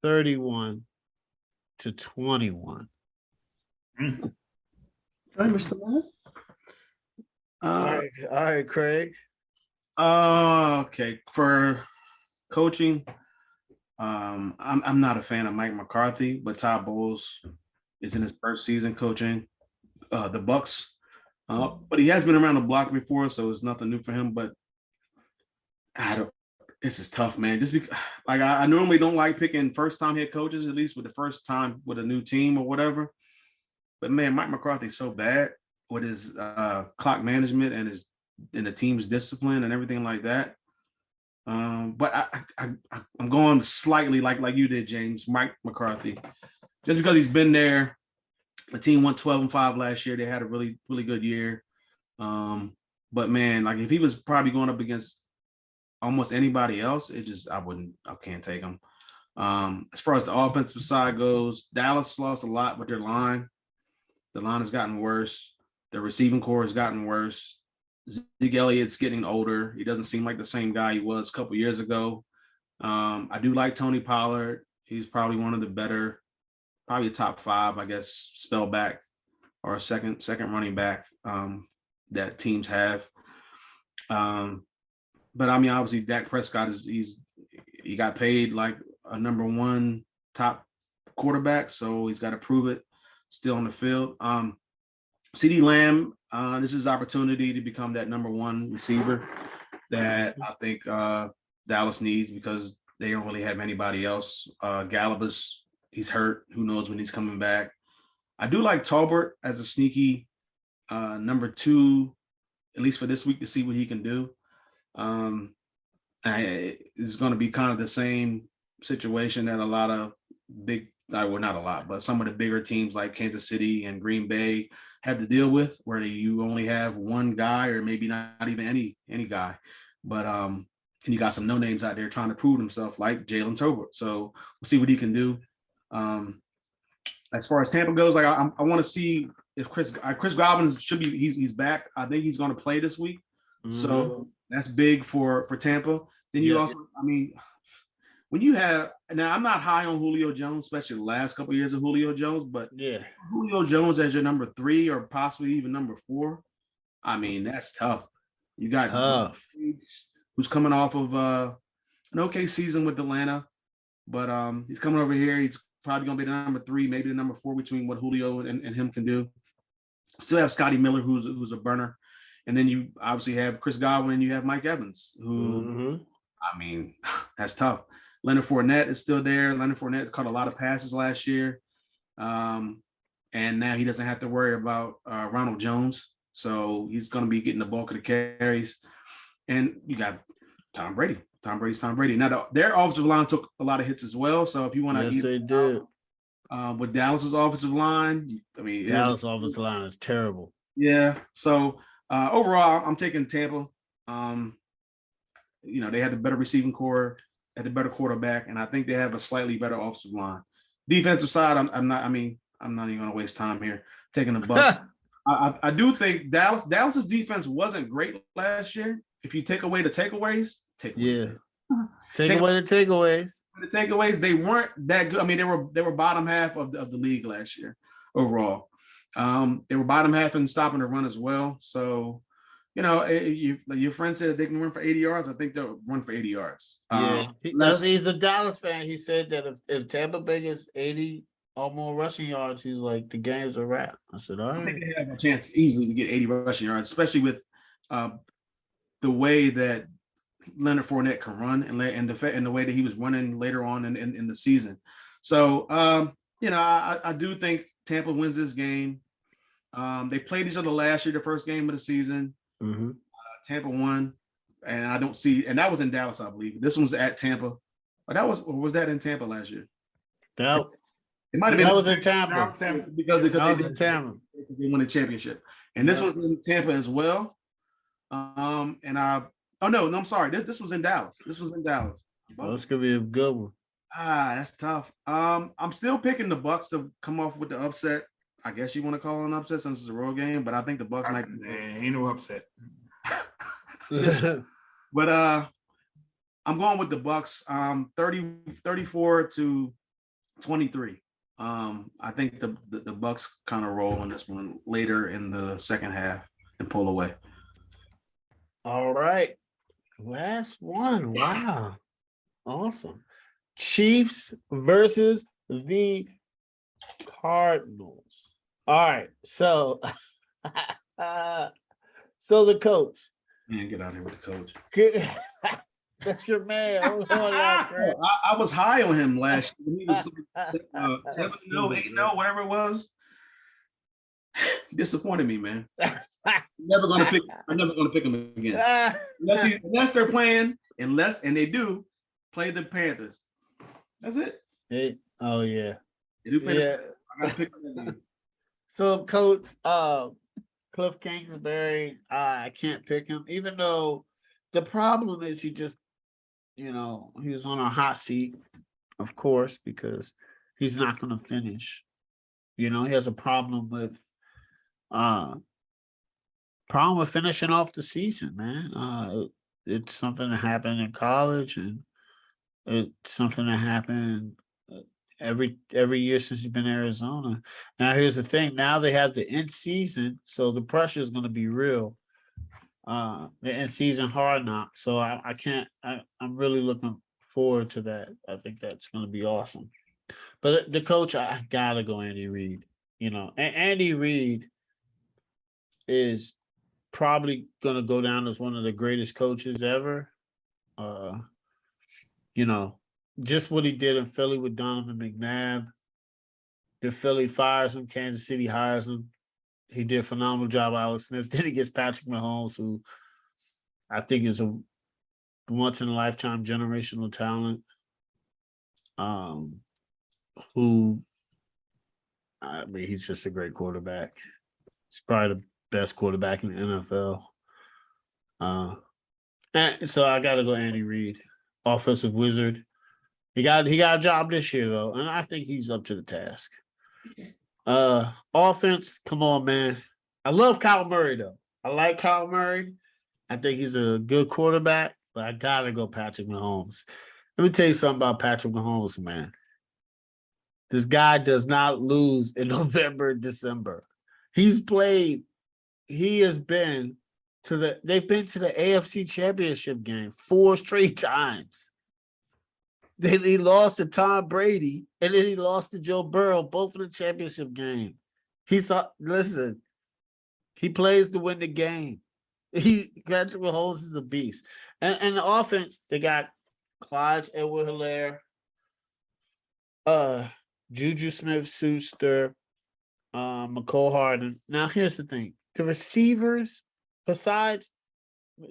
31-21. Okay, Mr. Man. All right, Craig. Okay, for coaching, I'm not a fan of Mike McCarthy, but Todd Bowles is in his first season coaching the Bucs. But he has been around the block before, so it's nothing new for him. But this is tough, man. Just because, like, I normally don't like picking first-time head coaches, at least with the first time with a new team or whatever. But man, Mike McCarthy's so bad with his clock management and the team's discipline and everything like that. But I'm going slightly like you did, James, Mike McCarthy, just because he's been there. The team won 12-5 last year. They had a really, really good year. But man, like if he was probably going up against almost anybody else, I can't take him. As far as the offensive side goes, Dallas lost a lot with their line. The line has gotten worse. The receiving core has gotten worse. Zeke Elliott's getting older. He doesn't seem like the same guy he was a couple years ago. I do like Tony Pollard. He's probably one of the better, probably a top 5, I guess, spellback or a second running back that teams have. But I mean, obviously, Dak Prescott he got paid like a number 1 top quarterback, so he's got to prove it still on the field. CeeDee Lamb, this is opportunity to become that number 1 receiver that I think Dallas needs because they don't really have anybody else. Gallibus, he's hurt. Who knows when he's coming back? I do like Tolbert as a sneaky number 2, at least for this week, to see what he can do. It's going to be kind of the same situation that a lot of not a lot, but some of the bigger teams like Kansas City and Green Bay have to deal with, where you only have one guy or maybe not even any guy. But and you got some no names out there trying to prove himself, like Jalen Tolbert. So we'll see what he can do. As far as Tampa goes, like I want to see if Chris Godwin should be he's back. I think he's going to play this week. Mm-hmm. So that's big for Tampa. Then you also, I mean, when you have, now I'm not high on Julio Jones, especially the last couple of years of Julio Jones, but Julio Jones as your number 3 or possibly even number 4, I mean, that's tough. You got who's coming off of an okay season with Atlanta, but he's coming over here. He's probably going to be the number 3, maybe the number 4 between what Julio and him can do. Still have Scotty Miller, who's a burner. And then you obviously have Chris Godwin and you have Mike Evans, who, I mean, that's tough. Leonard Fournette is still there. Leonard Fournette caught a lot of passes last year. And now he doesn't have to worry about Ronald Jones. So he's going to be getting the bulk of the carries. And you got Tom Brady. Tom Brady. Now, their offensive line took a lot of hits as well. So if you want to, yes, they did. With Dallas's offensive line, I mean, Dallas' offensive line is terrible. Yeah. So overall, I'm taking Tampa. They had the better receiving core, had the better quarterback, and I think they have a slightly better offensive line. Defensive side, I'm not even going to waste time here taking the Bucs. I do think Dallas's defense wasn't great last year. If you take away the takeaways, take away the takeaways. The takeaways, they weren't that good. I mean, they were bottom half of the league last year overall. They were bottom half in stopping the run as well. So, your friend said they can run for 80 yards. I think they'll run for 80 yards. He's a Dallas fan. He said that if Tampa Bay gets 80 or more rushing yards, he's like, the game's a wrap. I said, all right. I think they have a chance easily to get 80 rushing yards, especially with the way that Leonard Fournette can run and the way that he was running later on in the season. So, I do think Tampa wins this game. They played each other last year, the first game of the season. Mm-hmm. Tampa won, and I don't see, and that was in Dallas, I believe. This one's at Tampa. Was that in Tampa last year? No, it might have been. That was in Tampa because they won the championship, and this was in Tampa as well. I'm sorry. This was in Dallas. Oh, it's gonna be a good one. That's tough. I'm still picking the Bucs to come off with the upset. I guess you want to call it an upset since it's a road game, but I think the Bucs might. Ain't no upset. But I'm going with the Bucs. 34-23. I think the Bucs kind of roll on this one later in the second half and pull away. All right. Last one. Wow. Awesome. Chiefs versus the Cardinals. All right. So the coach. Man, get out of here with the coach. That's your man. Hold on now, Craig. I was high on him last year. He was 7-0, Stupid, 8-0, whatever it was. Disappointed me, man. Never gonna pick. I'm never gonna pick him again. Unless they're playing, and they do play the Panthers. That's it. Oh yeah. They do play I gotta pick them again. So, Coach, Cliff Kingsbury, I can't pick him, even though the problem is he just, he was on a hot seat, of course, because he's not going to finish. He has a problem with finishing off the season, man. It's something that happened in college, and it's something that happened every year since he's been in Arizona. Now, here's the thing. Now they have the end season, so the pressure is going to be real. The end season hard knock. So I'm really looking forward to that. I think that's going to be awesome. But the coach, I gotta go Andy Reid. And Andy Reid is probably going to go down as one of the greatest coaches ever. Just what he did in Philly with Donovan McNabb. If Philly fires him, Kansas City hires him. He did a phenomenal job, Alex Smith. Then he gets Patrick Mahomes, who I think is a once-in-a-lifetime generational talent. He's just a great quarterback. He's probably the best quarterback in the NFL. And so I got to go Andy Reid, offensive wizard. He got a job this year, though, and I think he's up to the task. Offense, come on, man. I love Kyle Murray, though. I like Kyle Murray. I think he's a good quarterback, but I got to go Patrick Mahomes. Let me tell you something about Patrick Mahomes, man. This guy does not lose in November and December. They've been to the AFC Championship game 4 straight times. Then he lost to Tom Brady, and then he lost to Joe Burrow, both in the championship game. He plays to win the game. Patrick Mahomes is a beast. And the offense, they got Clyde Edwards-Helaire, Juju Smith-Schuster, McCole Hardman. Now, here's the thing. The receivers, besides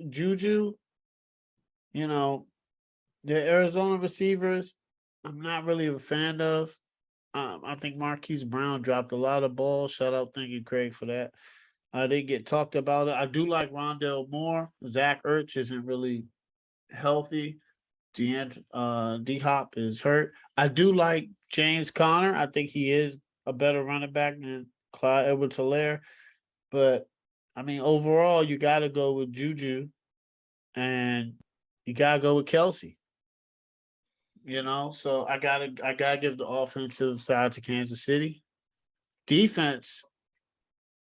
Juju, the Arizona receivers, I'm not really a fan of. I think Marquise Brown dropped a lot of balls. Shout out, thank you, Craig, for that. They get talked about it. I do like Rondale Moore. Zach Ertz isn't really healthy. D-Hop is hurt. I do like James Conner. I think he is a better running back than Clyde Edwards-Helaire. But, overall, you got to go with Juju, and you got to go with Kelsey. So I gotta give the offensive side to Kansas City. Defense,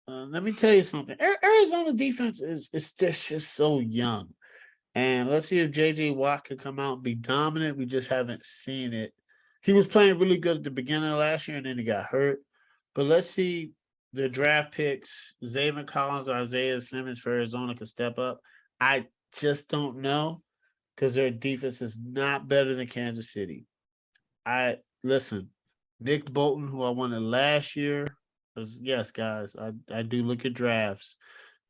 let me tell you something. Arizona defense is just so young. And let's see if J.J. Watt can come out and be dominant. We just haven't seen it. He was playing really good at the beginning of last year, and then he got hurt. But let's see the draft picks. Xavier Collins or Isaiah Simmons for Arizona can step up. I just don't know, because their defense is not better than Kansas City. Nick Bolton, who I wanted last year, yes, guys, I do look at drafts.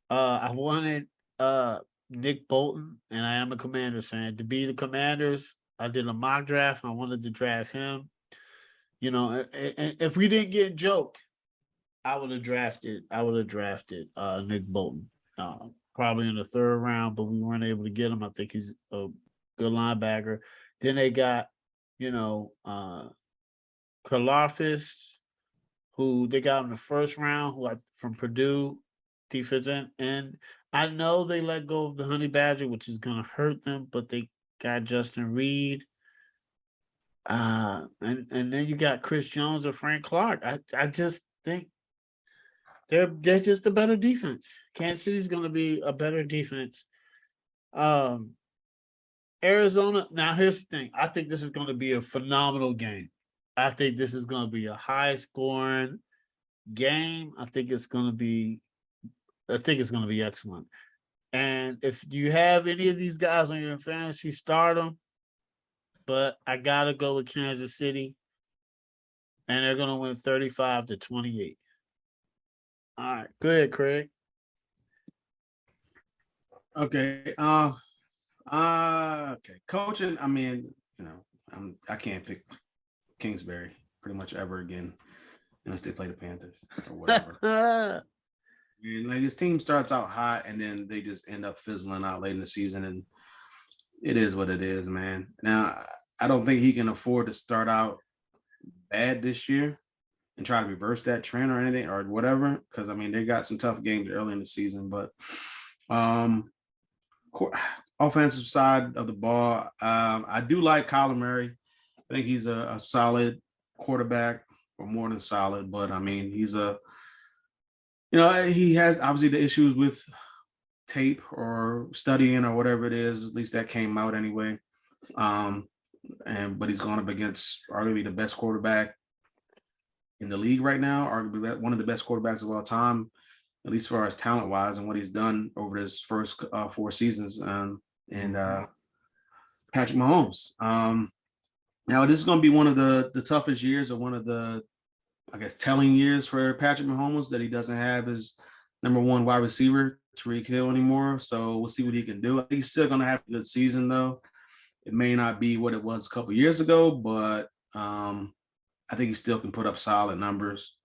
I wanted Nick Bolton, and I am a Commanders fan. To be the Commanders, I did a mock draft. I wanted to draft him. If we didn't get Joke, I would have drafted Nick Bolton. Probably in the 3rd round, but we weren't able to get him. I think he's a good linebacker. Then they got, Karlaftis, who they got in the 1st round, from Purdue, defense end. And I know they let go of the Honey Badger, which is going to hurt them, but they got Justin Reed. And then you got Chris Jones or Frank Clark. I just think they're just a better defense. Kansas City's going to be a better defense. Arizona, now here's the thing. I think this is going to be a phenomenal game. I think this is going to be a high-scoring game. I think it's going to be excellent. And if you have any of these guys on your fantasy, start them. But I gotta go with Kansas City, and they're gonna win 35-28. All right, go ahead, Craig. Okay. Okay. Coaching. I mean, I can't pick Kingsbury pretty much ever again unless they play the Panthers or whatever. And like his team starts out hot and then they just end up fizzling out late in the season, and it is what it is, man. Now I don't think he can afford to start out bad this year and try to reverse that trend or anything or whatever, because I mean they got some tough games early in the season, but offensive side of the ball, I do like Kyler Murray. I think he's a solid quarterback, or more than solid, but I mean he has obviously the issues with tape or studying or whatever it is. At least that came out anyway. But he's going up against arguably the best quarterback in the league right now, arguably one of the best quarterbacks of all time, at least as far as talent wise and what he's done over his first 4 seasons. And Patrick Mahomes. Now this is going to be one of the toughest years, or one of the, I guess, telling years for Patrick Mahomes, that he doesn't have his number 1 wide receiver, Tyreek Hill, anymore. So we'll see what he can do. I think he's still going to have a good season, though. It may not be what it was a couple of years ago, but I think he still can put up solid numbers.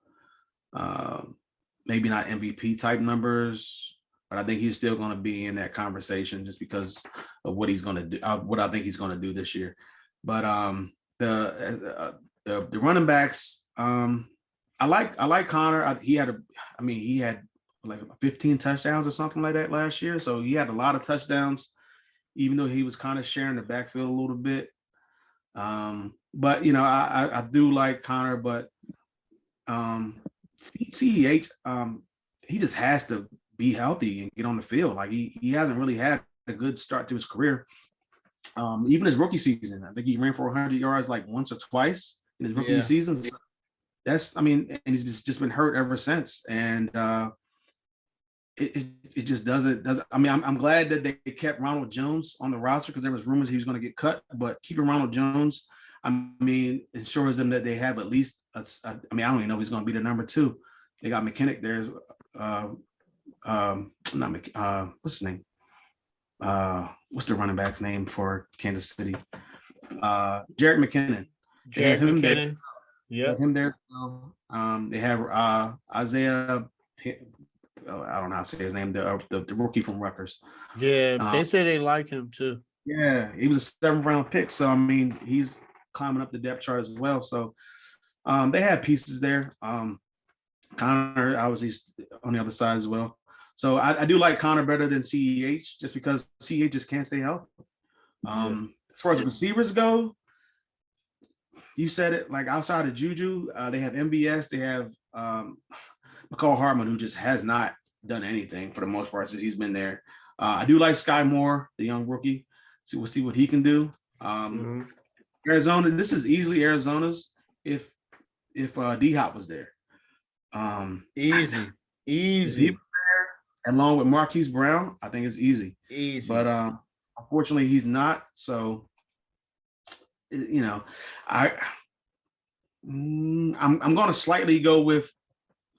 Maybe not MVP type numbers, but I think he's still going to be in that conversation just because of what he's going to do, what I think he's going to do this year. But the running backs, I like Connor. He had like 15 touchdowns or something like that last year. So he had a lot of touchdowns, even though he was kind of sharing the backfield a little bit. But I do like Connor, but CEH, he just has to be healthy and get on the field. Like he hasn't really had a good start to his career. Even his rookie season, I think he ran for 100 yards like once or twice in his rookie season. So and he's just been hurt ever since. And it just doesn't. I mean, I'm glad that they kept Ronald Jones on the roster, because there was rumors he was going to get cut. But keeping Ronald Jones, I mean, ensures them that they have at least. I don't even know if he's going to be the number 2. They got McKinnick there. What's his name? What's the running back's name for Kansas City? Jarek McKinnon. Jarek McKinnon. Yeah, him there. They have Isaiah. I don't know how to say his name. The rookie from Rutgers. Yeah, they say they like him too. Yeah, he was a 7th round pick, so I mean he's climbing up the depth chart as well. So they have pieces there. Connor obviously on the other side as well. So I do like Connor better than CEH, just because CEH just can't stay healthy. As far as the receivers go, you said it, like outside of Juju, they have MBS, they have McCall Hartman, who just has not done anything for the most part since he's been there. I do like Sky Moore, the young rookie. So we'll see what he can do. Arizona, this is easily Arizona's if D-Hop was there. Easy. If he was there, along with Marquise Brown, I think it's easy. But unfortunately, he's not. So, I'm going to slightly go with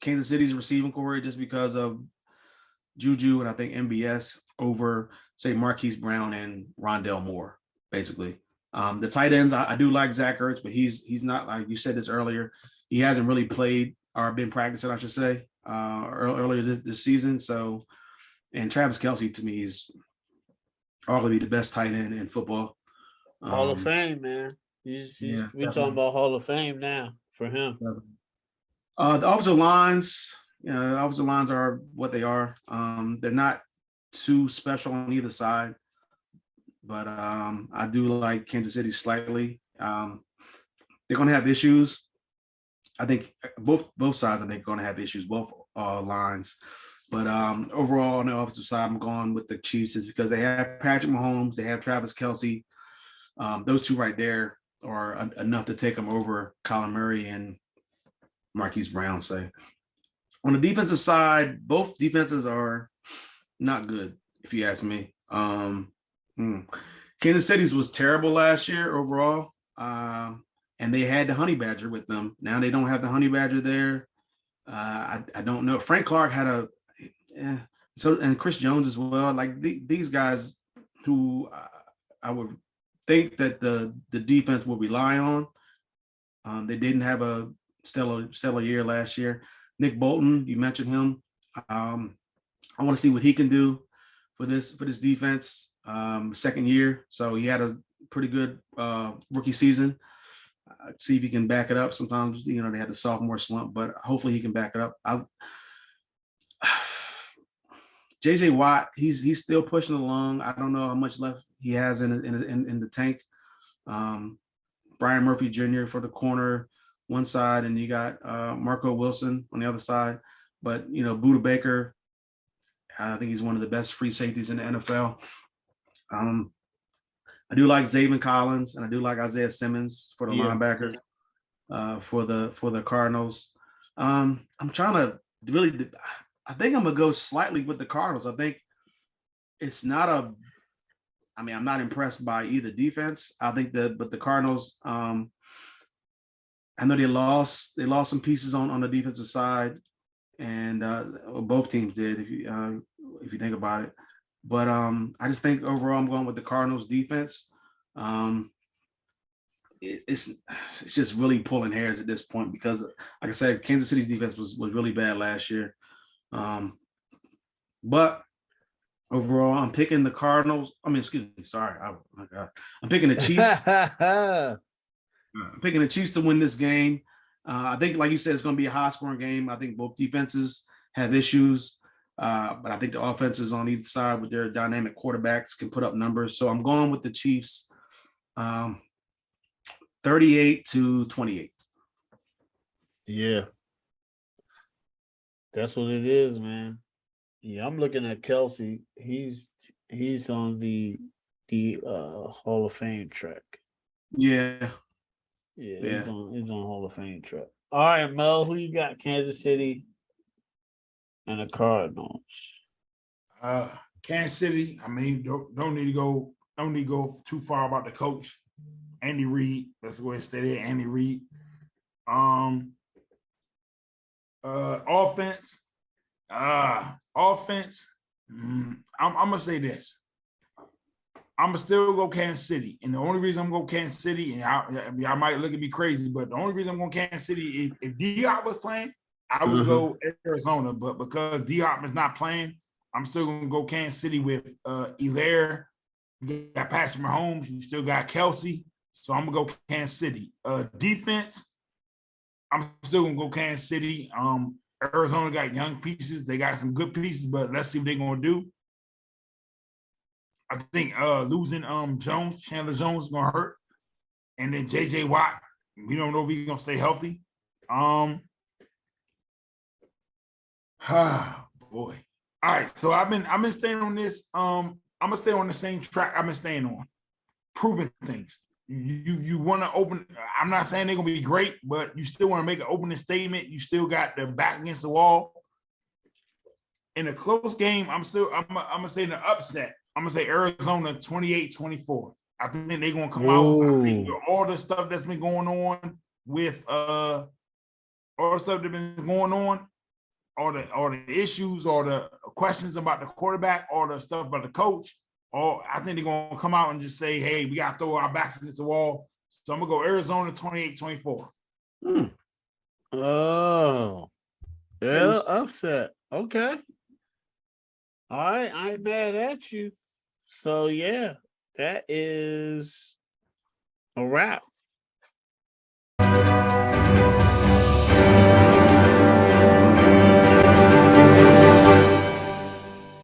Kansas City's receiving core just because of Juju and I think MBS over, say, Marquise Brown and Rondell Moore, basically. The tight ends, I do like Zach Ertz, but he's not, like you said this earlier, he hasn't really played or been practicing, I should say, earlier this season. So, and Travis Kelce, to me, is arguably the best tight end in football. Hall of Fame, man. We're talking about Hall of Fame now for him. The offensive lines, the offensive lines are what they are. They're not too special on either side, but I do like Kansas City slightly. They're going to have issues. I think both sides, I think, are going to have issues, both lines. But overall, on the offensive side, I'm going with the Chiefs is because they have Patrick Mahomes, they have Travis Kelce. Those two right there are enough to take them over Kyler Murray and Marquise Brown, say. On the defensive side, both defenses are not good. if you ask me. Kansas City's was terrible last year overall. And they had the Honey Badger with them. Now they don't have the Honey Badger there. I don't know. Frank Clark had and Chris Jones as well. Like these guys who I would think that the defense will rely on. They didn't have a stellar year last year. Nick Bolton, you mentioned him. I want to see what he can do for this defense. Second year, so he had a pretty good rookie season. See if he can back it up. Sometimes they had the sophomore slump, but hopefully he can back it up. JJ Watt, he's still pushing along. I don't know how much left he has in the tank. Brian Murphy Jr. for the corner one side, and you got Marco Wilson on the other side. But Buda Baker, I think he's one of the best free safeties in the NFL. I do like Zaven Collins, and I do like Isaiah Simmons for the linebackers for the Cardinals. I'm trying to really. I think I'm gonna go slightly with the Cardinals. I think it's not I'm not impressed by either defense. I think but the Cardinals. I know they lost some pieces on the defensive side, and both teams did. If you think about it. But I just think overall I'm going with the Cardinals defense. It's just really pulling hairs at this point because, like I said, Kansas City's defense was really bad last year. But overall, I'm picking the Cardinals. Excuse me. Sorry. Oh my God. I'm picking the Chiefs. I'm picking the Chiefs to win this game. I think, like you said, it's going to be a high-scoring game. I think both defenses have issues. But I think the offenses on either side with their dynamic quarterbacks can put up numbers. So I'm going with the Chiefs 38-28. Yeah. That's what it is, man. Yeah, I'm looking at Kelsey. He's on the Hall of Fame track. Yeah. He's on Hall of Fame track. All right, Mel, who you got? Kansas City and the Cardinals. Kansas City. Don't need to go too far about the coach, Andy Reid. Let's go ahead and stay there, Andy Reid. Offense. I'm gonna say this. I'm gonna still go Kansas City, and the only reason I'm going Kansas City, and I might look at me crazy, but the only reason I'm going Kansas City is if Diop was playing, I would go Arizona, but because Diop is not playing, I'm still going to go Kansas City with Hilaire. You got Patrick Mahomes. You still got Kelsey. So I'm going to go Kansas City. Defense, I'm still going to go Kansas City. Arizona got young pieces. They got some good pieces, but let's see what they're going to do. I think losing Chandler Jones is going to hurt. And then J.J. Watt, we don't know if he's going to stay healthy. Boy. All right. So I've been staying on this. I'm gonna stay on the same track I've been staying on. Proving things. You want to open. I'm not saying they're gonna be great, but you still want to make an opening statement. You still got the back against the wall. In a close game, I'm gonna say the upset. I'm gonna say Arizona 28-24. I think they're gonna come out. I think all the stuff that's been going on with all the stuff that's been going on. All the issues or the questions about the quarterback or the stuff about the coach, or I think they're going to come out and just say, hey, we got to throw our backs against the wall. So I'm going to go Arizona 28-24. Oh, yeah, upset. Okay. All right, I ain't mad at you. So, yeah, that is a wrap